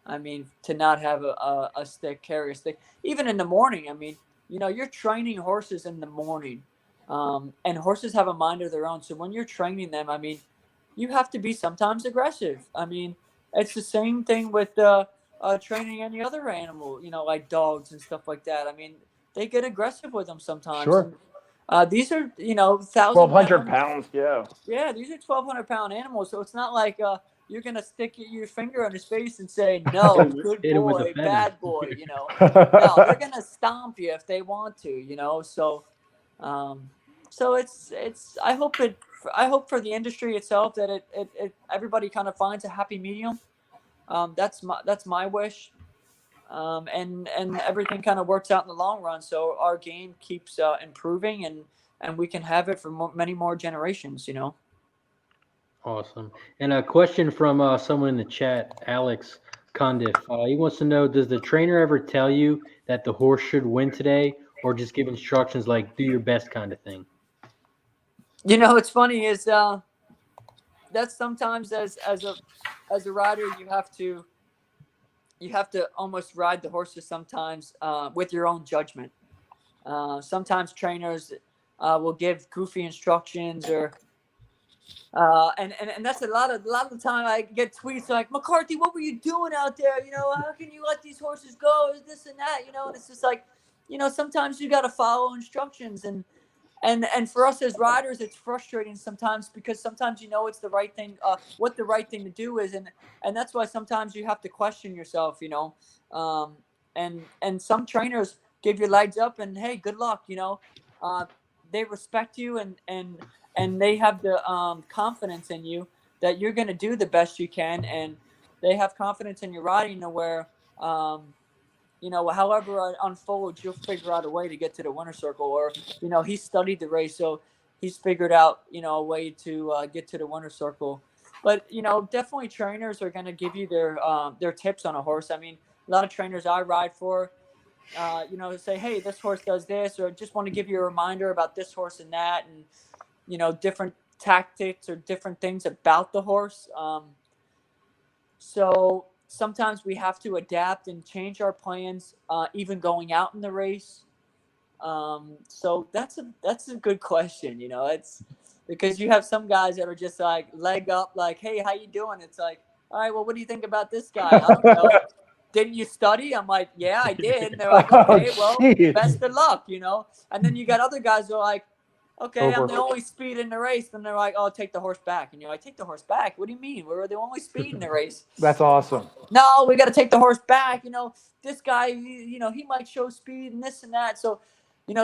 I mean, to not have a stick, carry a stick, even in the morning. I mean, you know, you're training horses in the morning, and horses have a mind of their own. So when you're training them, I mean, you have to be sometimes aggressive. I mean, it's the same thing with training any other animal, you know, like dogs and stuff like that. I mean, they get aggressive with them sometimes. Sure. And these are, you know, 1,200 1,000 pounds. pounds. Yeah. Yeah, these are 1,200-pound animals. So it's not like you're gonna stick your finger on his face and say, "No, good Hit him with a boy, feather. bad boy." You know, no, they're gonna stomp you if they want to. You know, so so it's. I hope for the industry itself that it everybody kind of finds a happy medium. That's my wish. And everything kind of works out in the long run. So our game keeps improving, and we can have it for many more generations. You know. Awesome. And a question from someone in the chat, Alex Condiff. He wants to know, does the trainer ever tell you that the horse should win today, or just give instructions like do your best kind of thing? You know, what's funny is that's sometimes as a rider you have to almost ride the horses sometimes with your own judgment. Sometimes trainers will give goofy instructions, or and that's a lot of the time I get tweets like, McCarthy, what were you doing out there? You know, how can you let these horses go? Is this and that? You know, and it's just like, you know, sometimes you got to follow instructions, and for us as riders, it's frustrating sometimes because sometimes you know it's the right thing, what the right thing to do is, and that's why sometimes you have to question yourself, you know, and some trainers give you legs up and hey, good luck, you know, they respect you and they have the confidence in you that you're going to do the best you can, and they have confidence in your riding to where you know, however it unfolds, you'll figure out a way to get to the winner's circle. Or, you know, he studied the race, so he's figured out, you know, a way to get to the winner's circle. But, you know, definitely trainers are going to give you their tips on a horse. I mean, a lot of trainers I ride for, you know, say, hey, this horse does this, or just want to give you a reminder about this horse and that, and, you know, different tactics or different things about the horse. So sometimes we have to adapt and change our plans, even going out in the race. So that's a good question. It's because you have some guys that are just like leg up, like, hey, how you doing? It's like, all right, well, what do you think about this guy? I don't know. Didn't you study? I'm like, yeah, I did. And they're like, okay, well, geez. best of luck, And then you got other guys who are like, okay, I'm Over. the only speed in the race. Then they're like, oh, take the horse back. And you're like, take the horse back? What do you mean? We're the only speed in the race. That's awesome. No, we got to take the horse back. This guy, he might show speed and this and that. So,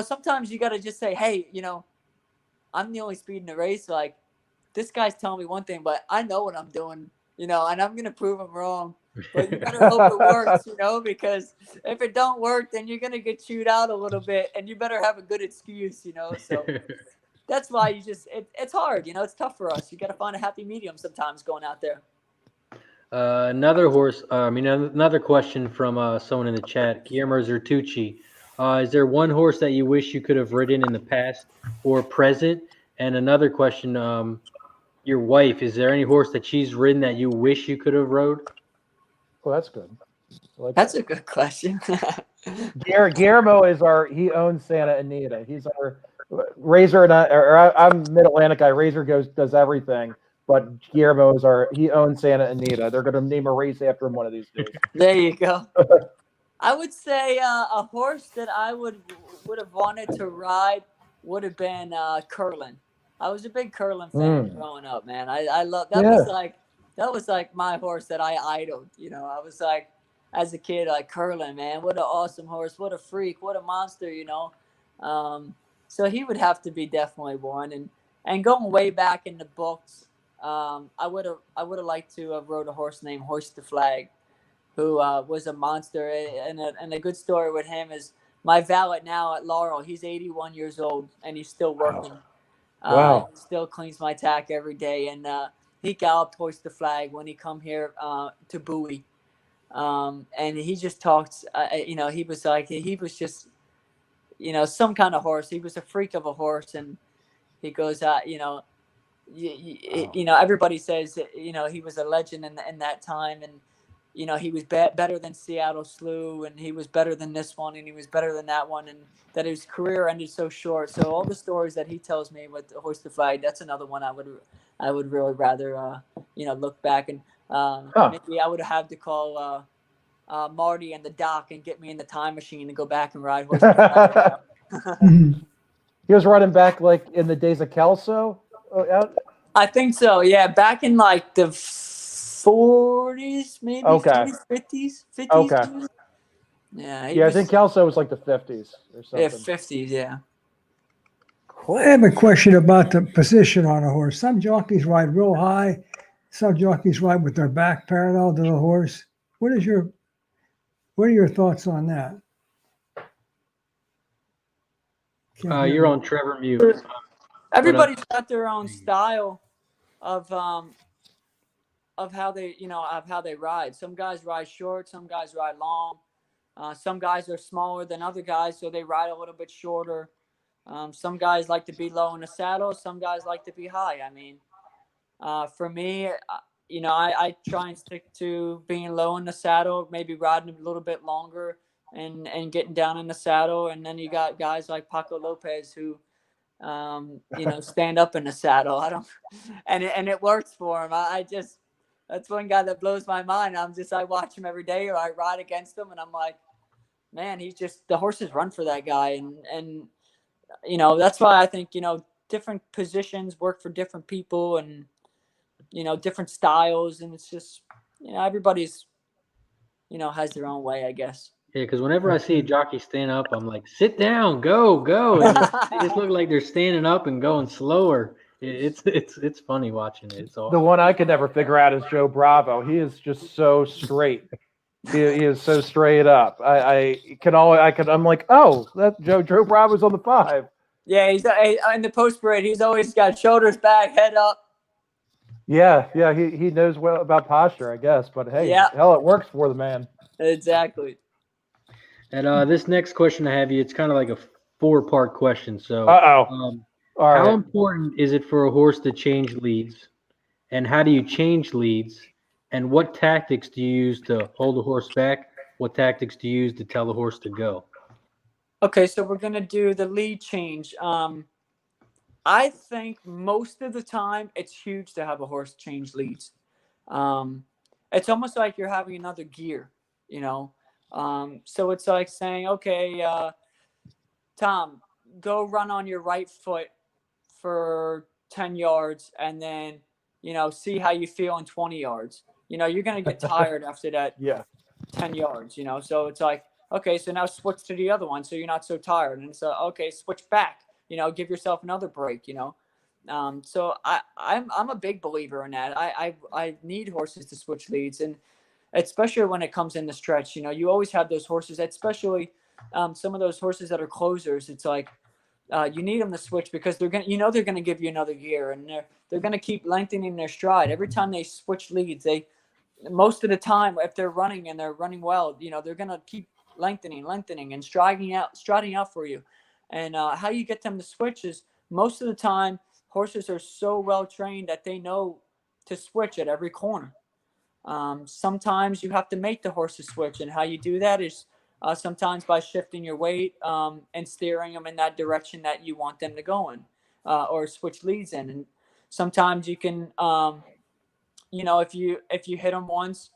sometimes you got to just say, hey, I'm the only speed in the race. Like, this guy's telling me one thing, but I know what I'm doing, and I'm going to prove him wrong. But you better hope it works, because if it don't work, then you're going to get chewed out a little bit, and you better have a good excuse, So that's why it's hard, it's tough for us. You got to find a happy medium sometimes going out there. Another question from someone in the chat, Guillermo Zertucci. Is there one horse that you wish you could have ridden in the past or present? And another question, your wife, is there any horse that she's ridden that you wish you could have rode? Well, that's good. That's a good question. Guillermo he owns Santa Anita. He's our Razor, and I'm Mid-Atlantic guy. Razor does everything, but Guillermo he owns Santa Anita. They're going to name a race after him one of these days. There you go. I would say a horse that I would have wanted to ride would have been Curlin. I was a big Curlin fan growing up, man. I love that. That was like my horse that I idled. I was like, as a kid, like, Curlin, man, what an awesome horse, what a freak, what a monster, So he would have to be definitely one. And going way back in the books, I would have liked to have rode a horse named Hoist the Flag, who was a monster. And a good story with him is my valet now at Laurel. He's 81 years old, and he's still working. Wow. Still cleans my tack every day. And he galloped Hoist the Flag when he come here to Bowie. And he just talked, he was like, he was just, some kind of horse. He was a freak of a horse. And he goes, everybody says, he was a legend in that time. And, he was better than Seattle Slew, and he was better than this one, and he was better than that one, and that his career ended so short. So all the stories that he tells me with Hoist the Flag, that's another one I would really rather, look back. And maybe I would have had to call Marty and the Doc and get me in the time machine and go back and ride Hoist the Flag. He was running back like in the days of Kelso? I think so, yeah. Back in like the 40s, maybe. Okay. 40s, 50s. Okay. Yeah. I think Kelso was like the 50s or something. Yeah, 50s, yeah. I have a question about the position on a horse. Some jockeys ride real high. Some jockeys ride with their back parallel to the horse. What are your thoughts on that? You're on Trevor mute. Everybody's got their own style of how they ride. Some guys ride short, some guys ride long. Some guys are smaller than other guys, so they ride a little bit shorter. Some guys like to be low in the saddle. Some guys like to be high. I mean, for me, I try and stick to being low in the saddle, maybe riding a little bit longer and getting down in the saddle. And then you got guys like Paco Lopez who, stand up in the saddle. And it works for him. That's one guy that blows my mind. I watch him every day, or I ride against him, and I'm like, man, the horses run for that guy. And that's why I think, different positions work for different people and, different styles. And it's just, everybody's, has their own way, I guess. Yeah, because whenever I see a jockey stand up, I'm like, sit down, go. And they just look like they're standing up and going slower. It's funny watching it. It's all the one I could never figure out is Joe Bravo. He is just so straight. He is so straight up. I'm like, oh, that Joe Bravo's on the 5. Yeah, he's in the post parade. He's always got shoulders back, head up. Yeah. He knows well about posture, I guess. But hey, hell, it works for the man. Exactly. And this next question I have you, it's kind of like a 4-part question. So, How important is it for a horse to change leads, and how do you change leads? And what tactics do you use to hold the horse back? What tactics do you use to tell the horse to go? Okay, so we're gonna do the lead change. I think most of the time it's huge to have a horse change leads. Um, it's almost like you're having another gear, you know. So it's like saying, okay, Tom, go run on your right foot for 10 yards and then, see how you feel in 20 yards. You're going to get tired after that Yeah. 10 yards, so it's like, okay, so now switch to the other one so you're not so tired. And so, okay, switch back, give yourself another break, So I'm a big believer in that. I need horses to switch leads, and especially when it comes in the stretch. You always have those horses, especially some of those horses that are closers. It's like you need them to switch because they're gonna give you another gear, and they're gonna keep lengthening their stride every time they switch leads. Most of the time, if they're running and they're running well, they're gonna keep lengthening, and striding out for you. And how you get them to switch is most of the time horses are so well trained that they know to switch at every corner. Sometimes you have to make the horses switch, and how you do that is sometimes by shifting your weight and steering them in that direction that you want them to go in, or switch leads in. And sometimes you can, if you hit them once,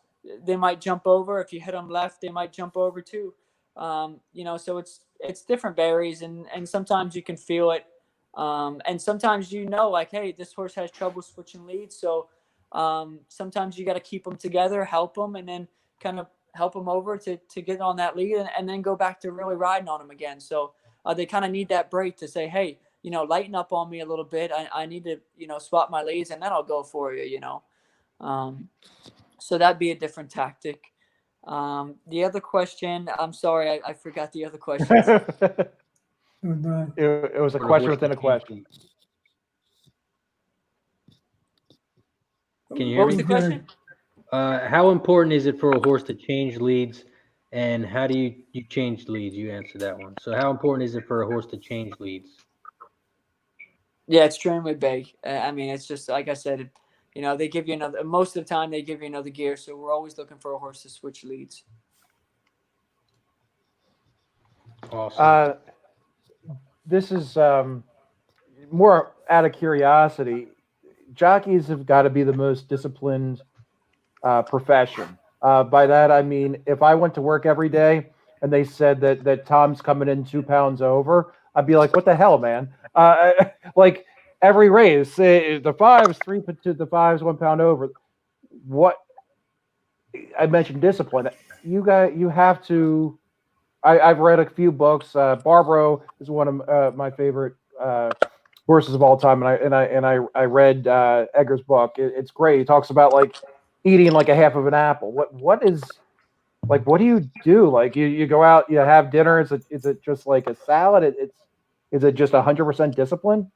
they might jump over. If you hit them left, they might jump over too. So it's different berries, and sometimes you can feel it, and sometimes like, hey, this horse has trouble switching leads, so. Sometimes you got to keep them together, help them, and then kind of help them over to get on that lead, and then go back to really riding on them again. So they kind of need that break to say, hey, lighten up on me a little bit. I need to, swap my leads, and then I'll go for you, So that'd be a different tactic. The other question, I'm sorry, I forgot the other questions. It was a question within a question. Can you hear What was me? the question? How important is it for a horse to change leads, and how do you change leads? You answered that one. So how important is it for a horse to change leads? Yeah, it's extremely big. I mean, it's just like I said, they give you another. Most of the time, they give you another gear, so we're always looking for a horse to switch leads. Awesome. This is more out of curiosity. Jockeys have got to be the most disciplined profession. By that I mean, if I went to work every day and they said that Tom's coming in 2 pounds over, I'd be like, what the hell, man? Like every race, the fives, the fives, 1 pound over. What I mentioned discipline. You have to. I've read a few books. Barbaro is one of my favorite horses of all time, and I read Edgar's book. It's great. He talks about like eating like a half of an apple. What is like? What do you do? Like you go out, you have dinner. Is it just like a salad? Is it just 100% discipline?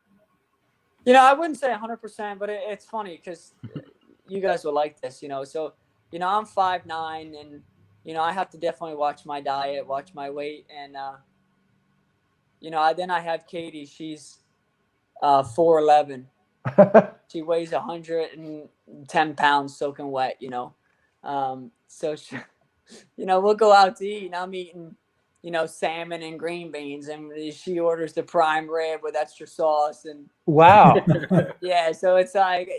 I wouldn't say 100%, but it's funny because you guys will like this. So I'm 5'9", and I have to definitely watch my diet, watch my weight, and then I have Katie. She's 4'11". She weighs 110 pounds soaking wet. So she, we'll go out to eat, and I'm eating salmon and green beans, and she orders the prime rib with extra sauce. And wow. yeah, so it's like,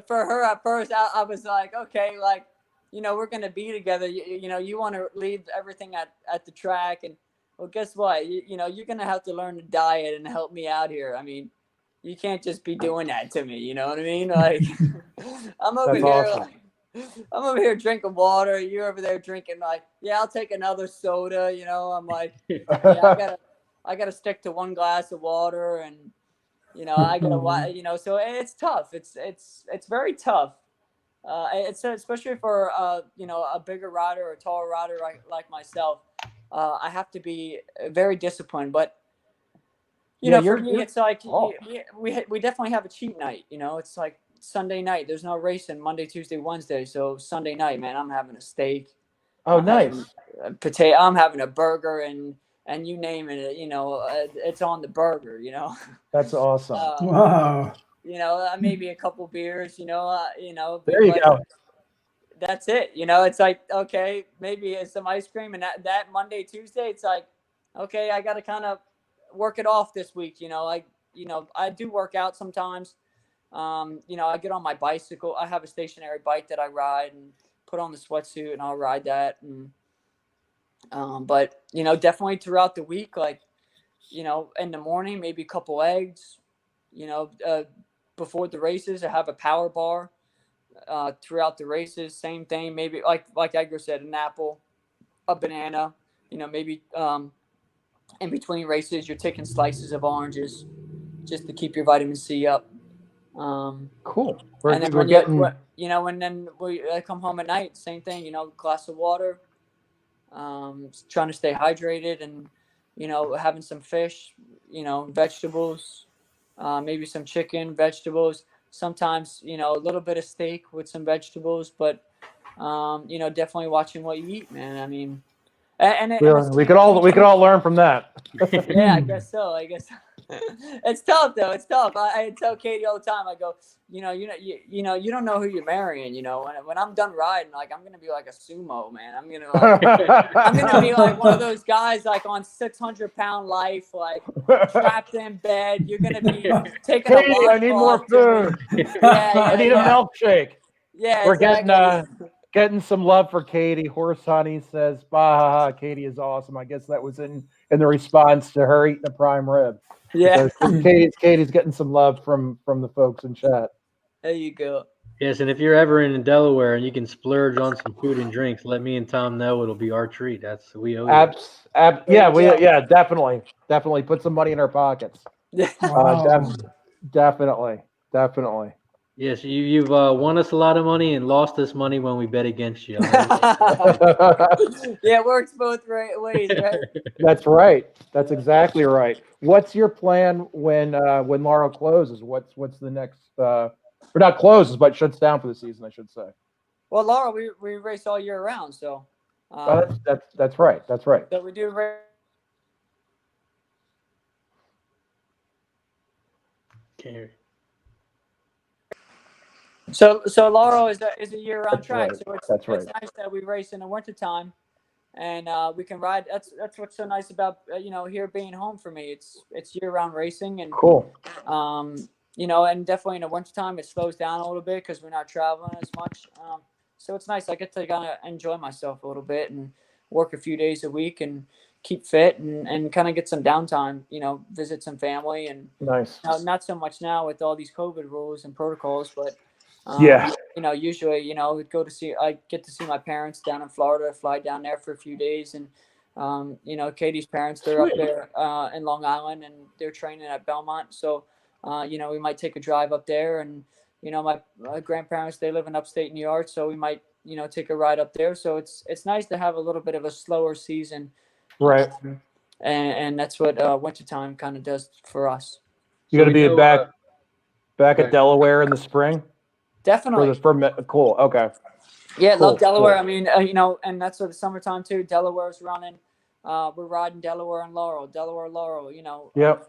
for her at first, I was like, okay, like, we're gonna be together. You want to leave everything at the track, and well, guess what? You're gonna have to learn to diet and help me out here. I mean, you can't just be doing that to me. You know what I mean? Like, I'm over That's here. awesome. I'm over here drinking water. You're over there drinking, like, yeah, I'll take another soda. I'm like, yeah, I gotta stick to 1 glass of water, and I gotta, so it's tough. It's very tough. It's especially for a bigger rider or a taller rider like myself. I have to be very disciplined, but for me, it's like we definitely have a cheat night. It's like Sunday night. There's no racing Monday, Tuesday, Wednesday. So Sunday night, man, I'm having a steak. Oh, I'm nice. having a potato. I'm having a burger, and you name it. It's on the burger. That's awesome. Wow. Maybe a couple beers. There you go. that's it. It's like, okay, maybe it's some ice cream, and that Monday, Tuesday, it's like, okay, I got to kind of work it off this week. I do work out sometimes. I get on my bicycle. I have a stationary bike that I ride and put on the sweatsuit and I'll ride that. And, but definitely throughout the week, like, in the morning, maybe a couple eggs, before the races, I have a power bar. Throughout the races, same thing. Maybe like Edgar said, an apple, a banana. Maybe in between races, you're taking slices of oranges just to keep your vitamin C up. Cool. And then and then I come home at night, same thing. Glass of water. Trying to stay hydrated, and having some fish. Vegetables. Maybe some chicken, vegetables. Sometimes, a little bit of steak with some vegetables, but, definitely watching what you eat, man. I mean, we could all learn from that. Yeah, I guess so. It's tough though. It's tough. I tell Katie all the time. I go, you don't know who you're marrying. When I'm done riding, like, I'm gonna be like a sumo, man. I'm gonna be like one of those guys like on 600-pound life, like trapped in bed. You're gonna be taking Katie, I need more food. I need a milkshake. Yeah, we're exactly. getting some love for Katie. Horse Honey says, "Bah, Katie is awesome." I guess that was in the response to her eating a prime rib. Yeah. So Katie's getting some love from the folks in chat. There you go. Yes, and if you're ever in Delaware and you can splurge on some food and drinks, let me and Tom know. It'll be our treat. We owe you. Definitely put some money in our pockets. Wow. Definitely. Yes, you've won us a lot of money and lost us money when we bet against you. Yeah, it works both ways, right? That's right. That's exactly right. What's your plan when Laurel closes? What's the next? Or not closes, but shuts down for the season, I should say. Well, Laurel, we race all year round, so. That's right. That's right. So we do race. Okay. So Laurel is a year-round track. Right. So That's right. It's nice that we race in the wintertime, and we can ride. That's what's so nice about here being home for me. It's year-round racing, and Cool. and definitely in the wintertime it slows down a little bit because we're not traveling as much. So it's nice. I get to kind of enjoy myself a little bit and work a few days a week and keep fit and kind of get some downtime. Visit some family and Nice. not so much now with all these COVID rules and protocols, but. Usually, I get to see my parents down in Florida, fly down there for a few days. And, Katie's parents, they're up there in Long Island and they're training at Belmont. So, we might take a drive up there. And, my grandparents, they live in upstate New York. So we might, take a ride up there. So it's nice to have a little bit of a slower season. Right. And that's what wintertime kind of does for us. You got to be back at Delaware in the spring? Definitely. Cool. Okay. Yeah, cool. Love Delaware. Cool. I mean, and that's for the summertime too. Delaware's running. We're riding Delaware and Laurel. Laurel. Yep.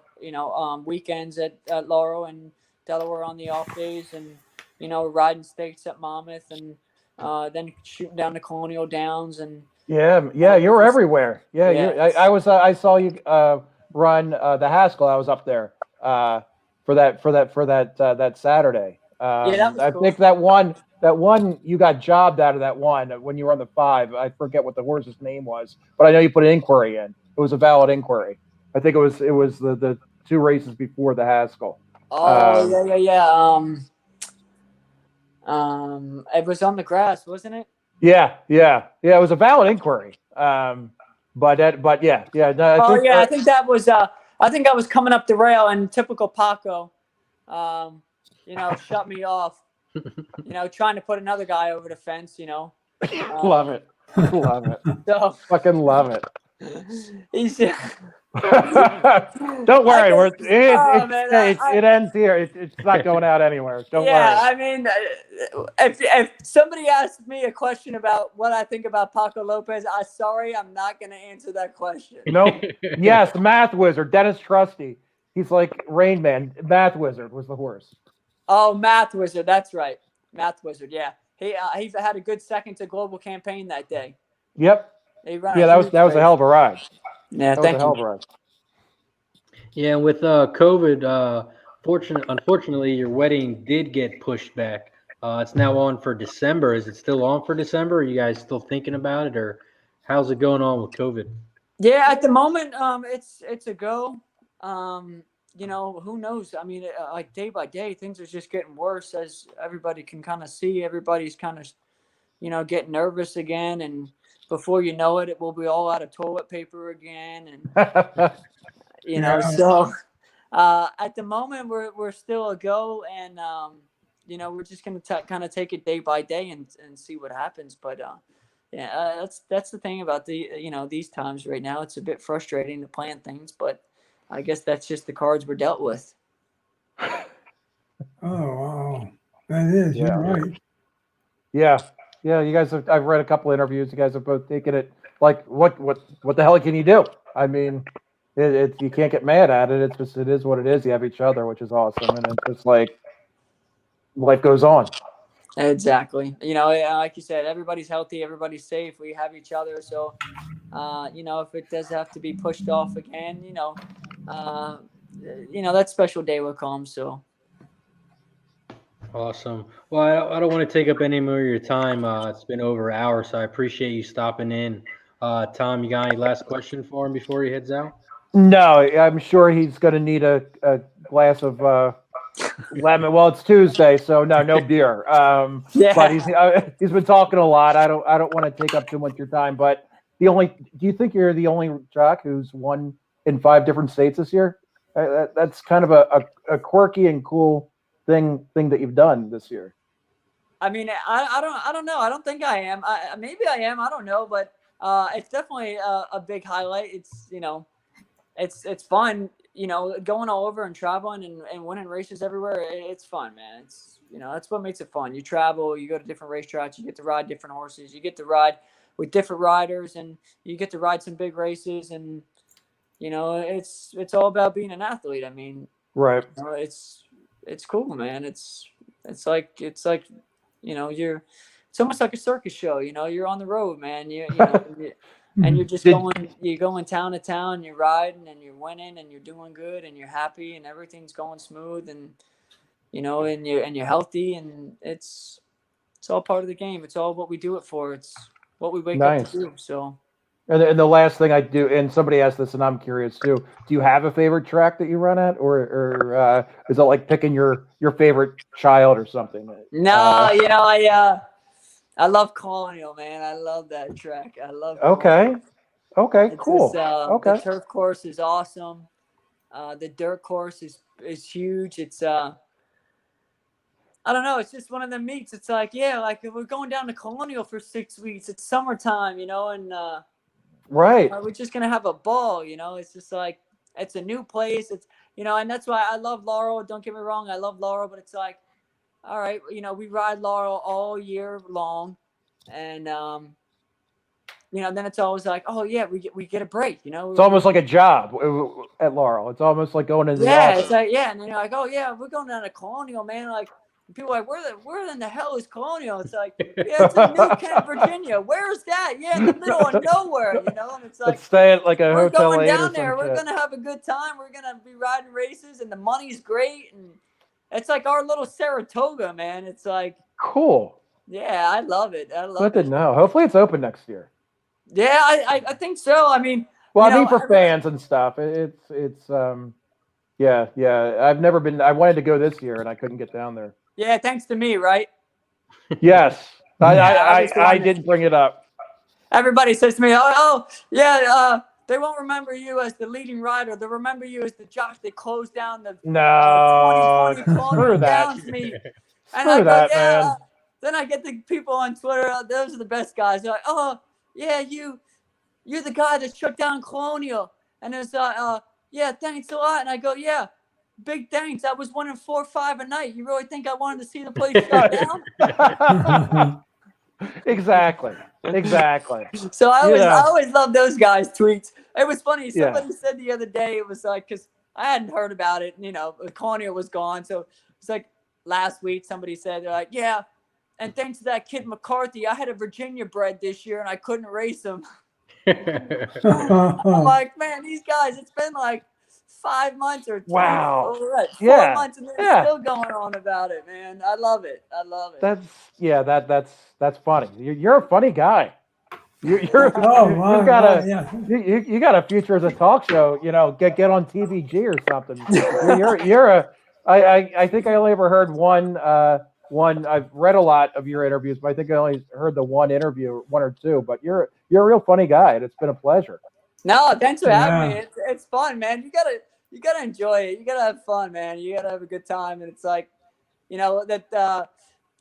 Weekends at Laurel and Delaware on the off days, and riding stakes at Monmouth, and then shooting down the Colonial Downs, and yeah, you were everywhere. I saw you run the Haskell. I was up there for that Saturday. that was cool. I think that one you got jobbed out of that one when you were on the 5. I forget what the horse's name was, but I know you put an inquiry in. It was a valid inquiry. I think it was the 2 races before the Haskell. Oh, yeah. It was on the grass, wasn't it? Yeah. It was a valid inquiry. But yeah. No, I think that was. I think I was coming up the rail, and typical Paco, shut me off. Trying to put another guy over the fence. Love it. So fucking love it. He's. Don't worry, it ends here. It's not going out anywhere. Don't worry. Yeah, I mean, if somebody asked me a question about what I think about Paco Lopez, I'm not going to answer that question. Nope. Yes, Math Wizard, Dennis Trusty. He's like Rain Man. Math Wizard was the horse. Oh, Math Wizard. That's right. Math Wizard. Yeah. he had a good second to global campaign that day. Yep. He ran Yeah, a that was huge a race. hell of a ride. Yeah, That was a thank hell of you. a ride. Yeah, and with COVID, unfortunately, your wedding did get pushed back. It's now on for December. Is it still on for December? Are you guys still thinking about it, or how's it going on with COVID? Yeah, at the moment, it's a go. Who knows? I mean, like day by day, things are just getting worse, as everybody can kind of see. Everybody's kind of, getting nervous again, and before you know it, it will be all out of toilet paper again, and Yeah. so at the moment we're still a go, and we're just gonna kind of take it day by day and see what happens. But yeah, that's the thing about these times right now. It's a bit frustrating to plan things, but I guess that's just the cards we're dealt with. Oh, wow. That is. Yeah. You're right. Yeah. Yeah. You guys have, I've read a couple interviews. You guys have both taken it like, what the hell can you do? I mean, it's you can't get mad at it. It's just, it is what it is. You have each other, which is awesome. And it's just like life goes on. Exactly. Like you said, everybody's healthy, everybody's safe. We have each other. So, if it does have to be pushed off again, that special day will come. So. Awesome. Well, I don't want to take up any more of your time. It's been over an hour, so I appreciate you stopping in. Tom, you got any last question for him before he heads out? No, I'm sure he's going to need a glass of lemon. Well, it's Tuesday, so no beer. Yeah. But he's been talking a lot. I don't want to take up too much of your time. But do you think you're the only jock who's won in 5 different states this year? That's kind of a quirky and cool thing that you've done this year. I mean, I don't know. I don't think I am. Maybe I am. I don't know, but it's definitely a big highlight. It's it's fun. Going all over and traveling and winning races everywhere. It's fun, man. It's that's what makes it fun. You travel, you go to different racetracks, you get to ride different horses, you get to ride with different riders, and you get to ride some big races. And it's all about being an athlete. I mean, Right. It's cool, man. It's like you're. It's almost like a circus show. You're on the road, man. And you're just you're going town to town. You're riding and you're winning and you're doing good and you're happy and everything's going smooth and and you're healthy, and it's all part of the game. It's all what we do it for. It's what we wake up to do. So. And the last thing I do, and somebody asked this, and I'm curious too. Do you have a favorite track that you run at, or is it like picking your favorite child or something? No, I love Colonial, man. I love that track. I love. Okay, It's cool. Just, the turf course is awesome. The dirt course is huge. It's I don't know. It's just one of the meets. It's like like we're going down to Colonial for 6 weeks. It's summertime, and. Right. We're just gonna have a ball, It's just like it's a new place. It's and that's why I love Laurel. Don't get me wrong, I love Laurel, but it's like, all right, we ride Laurel all year long, and then it's always like, oh yeah, we get a break, It's almost like a job at Laurel. It's almost like going into the office. It's like and then you're like, oh yeah, we're going down to Colonial, man. Like people are like, where in the hell is Colonial? It's like, yeah, it's in New Kent, Virginia. Where is that? Yeah, in the middle of nowhere, And it's like, let's stay at like a we're hotel. going down there. We're gonna have a good time. We're gonna be riding races, and the money's great, and it's like our little Saratoga, man. It's like cool. Yeah, I love it. I love Good to know. Hopefully, it's open next year. Yeah, I think so. I mean, well, I mean for fans and stuff. It's yeah. I've never been. I wanted to go this year, and I couldn't get down there. Yeah, thanks to me, right? Yes, I didn't bring it up. Everybody says to me, "Oh, yeah, they won't remember you as the leading rider. They'll remember you as the jock that closed down the 2020 Colonial Downs meet." And I go, man. Then I get the people on Twitter. Those are the best guys. They're like, "Oh, yeah, you're the guy that shut down Colonial." And it's yeah, thanks a lot. And I go, yeah. Big thanks. I was winning 4-5 a night. You really think I wanted to see the place shut down? Exactly. So I always love those guys' tweets. It was funny. Somebody said the other day, it was like, because I hadn't heard about it. Colonial was gone. So it's like last week somebody said, they're like, yeah, and thanks to that kid McCarthy, I had a Virginia bred this year and I couldn't race him. I'm like, man, these guys, it's been like 5 months or 4 months, and they're still going on about it, man. I love it. That's funny. You're a funny guy. You got a future as a talk show. Get on TVG or something. I think I only ever heard one. I've read a lot of your interviews, but I think I only heard the one or two. But you're a real funny guy, and it's been a pleasure. No, thanks for having me. It's fun, man. You gotta enjoy it. You gotta have fun, man. You gotta have a good time, and it's like, that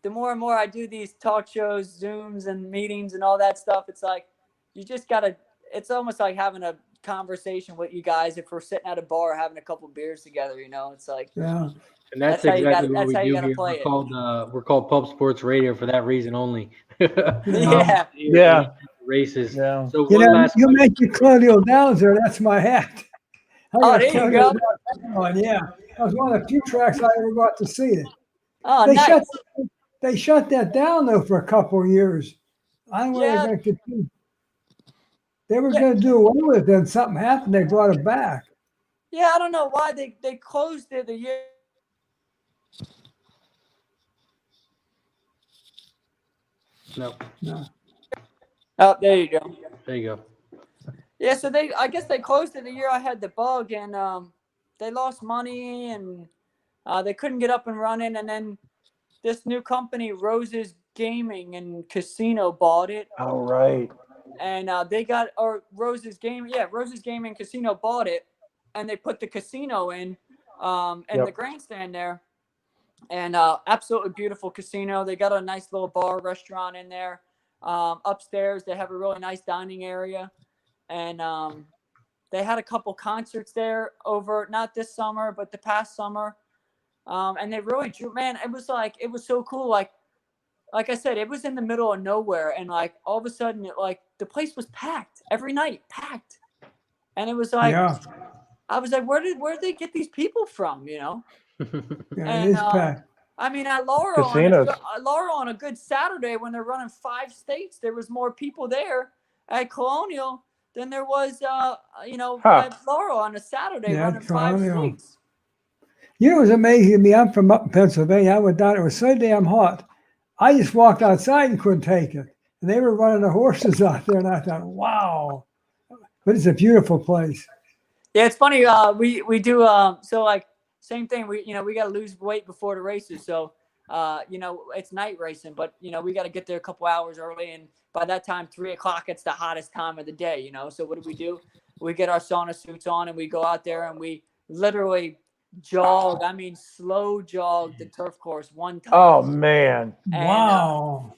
the more and more I do these talk shows, Zooms, and meetings, and all that stuff, it's like you just gotta. It's almost like having a conversation with you guys if we're sitting at a bar having a couple beers together. It's like And that's exactly what we do here. We're called Pub Sports Radio for that reason only. Yeah. Races. Yeah. So you mentioned Colonial Downs there. That's my hat. Oh, there you go. Yeah, that was one of the few tracks I ever got to see it. Oh, nice. They shut that down though for a couple of years. I don't know what they're going to continue. They were going to do away with it, then something happened. They brought it back. Yeah, I don't know why they closed it the year. No. Oh, there you go. There you go. Yeah, so I guess they closed it the year I had the bug, and they lost money, and they couldn't get up and running, and then this new company, Roses Gaming and Casino, bought it. Oh, right. And Roses Gaming and Casino bought it, and they put the casino in the grandstand there, and absolutely beautiful casino. They got a nice little bar restaurant in there. Upstairs, they have a really nice dining area. And they had a couple concerts there over, not this summer, but the past summer. And they really drew, man, it was so cool. Like I said, it was in the middle of nowhere. And like, all of a sudden, the place was packed every night, packed. And it was like, I was like, where did they get these people from, Yeah, and, it is packed. I mean, at Laurel on a good Saturday when they're running 5 states, there was more people there at Colonial than there was, at Laurel on a Saturday running 5 states. It was amazing to me. I'm from up in Pennsylvania. I went down. It was so damn hot. I just walked outside and couldn't take it. And they were running the horses out there, and I thought, wow. But it's a beautiful place. Yeah, it's funny. We do same thing. We got to lose weight before the races. So it's night racing, but we got to get there a couple hours early, and by that time 3:00 it's the hottest time of the day. So what do? We get our sauna suits on and we go out there and we literally jog. I mean, slow jog the turf course one time. Oh man! And, wow!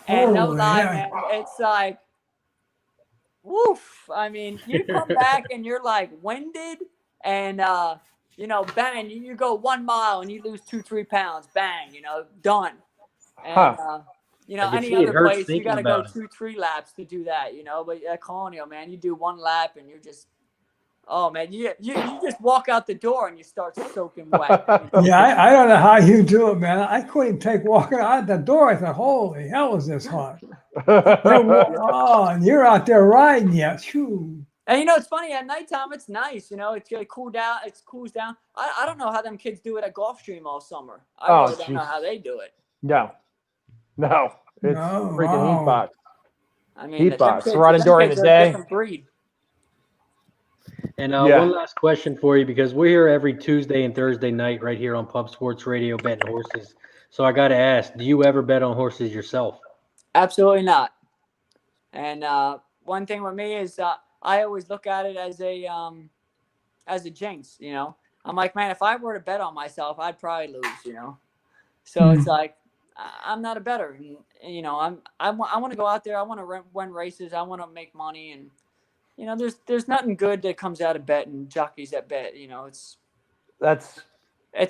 And no lie, man, it's like, woof. I mean, you come back and you're like winded, and bang, you go 1 mile and you lose 2-3 pounds. Bang, done. And any other place you got to go 2-3 laps to do that. But at Colonial, man, you do 1 lap and you're just, oh man, you just walk out the door and you start soaking wet. Yeah, I don't know how you do it, man. I couldn't take walking out the door. I thought, holy hell, is this hot? And you're out there riding yet. Shoo. And it's funny, at nighttime it's nice, it's gonna cool down, it cools down. I don't know how them kids do it at Gulfstream all summer. I really don't know how they do it. No. It's freaking heat box. I mean, heat box. Running during the day. Breed. And one last question for you, because we're here every Tuesday and Thursday night right here on Pub Sports Radio betting horses. So I got to ask, do you ever bet on horses yourself? Absolutely not. And one thing with me is I always look at it as a jinx, I'm like, man, if I were to bet on myself, I'd probably lose, So it's like, I'm not a bettor. And, I want to go out there. I want to win races. I want to make money. And, there's nothing good that comes out of betting, jockeys that bet. That's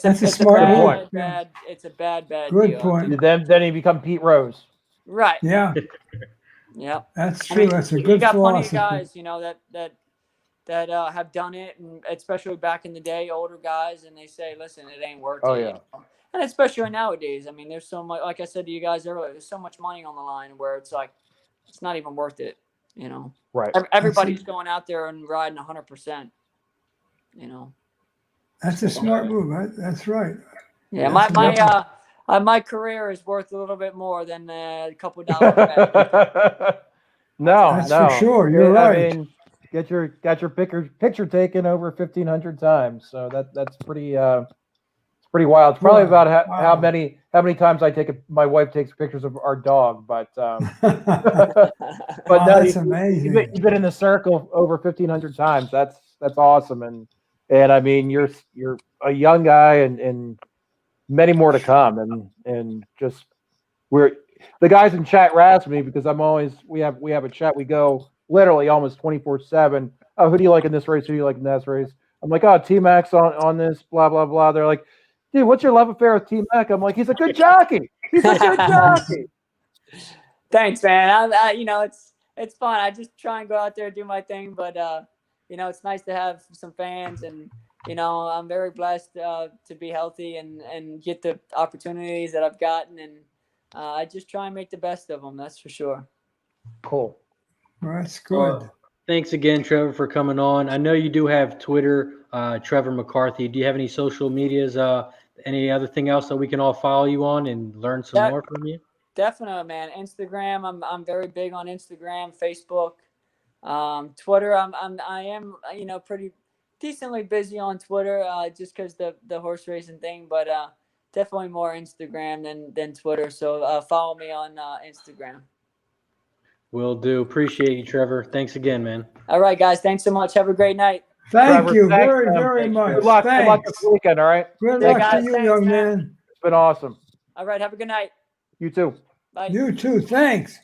a smart point. It's a bad good deal. point. Then you become Pete Rose. Right. Yeah. Yeah. That's true. That's a good You got philosophy. plenty of guys, that have done it, and especially back in the day, older guys, and they say, listen, it ain't worth Oh, it. yeah. You know? And especially nowadays, I mean, there's so much, like I said to you guys earlier, there's so much money on the line where it's like, it's not even worth it, you know. Right. Everybody's going out there and riding 100%, you know. That's a smart move. That's right. Yeah, That's my career is worth a little bit more than a couple dollars back. No, That's no. for sure. You're right. I mean, got your picture taken over 1,500 times. So that's pretty it's pretty wild. It's probably Wow. about how Wow. many times my wife takes pictures of our dog, but Wow, but no, that's amazing. you've been in the circle over 1,500 times. That's awesome, and I mean you're a young guy and many more to come, and just the guys in chat razz me because we have a chat. We go literally almost 24/7. Oh, who do you like in this race? Who do you like in that race? I'm like, oh, T Mac's on this, blah blah blah. They're like, dude, what's your love affair with T Mac? I'm like, he's a good jockey. He's a good jockey. Thanks, man. I you know, it's fun. I just try and go out there and do my thing, but you know, it's nice to have some fans, and you know, I'm very blessed to be healthy and get the opportunities that I've gotten, and I just try and make the best of them. That's for sure. Cool. Well, that's good. Thanks again, Trevor, for coming on. I know you do have Twitter, Trevor McCarthy. Do you have any social medias, any other thing else that we can all follow you on and learn some more from you? Definitely, man. Instagram, I'm very big on Instagram, Facebook, Twitter. I am you know, pretty decently busy on Twitter, just because the horse racing thing, but definitely more Instagram than Twitter. So follow me on Instagram. Will do. Appreciate you, Trevor. Thanks again, man. All right, guys. Thanks so much. Have a great night. Thank Trevor, you thanks, very, man. very Thanks, much. Good luck. Good luck Thanks. this weekend. All right. Good Yeah, luck guys, to you, thanks, young man. man. It's been awesome. All right. Have a good night. You too. Bye. You too. Thanks.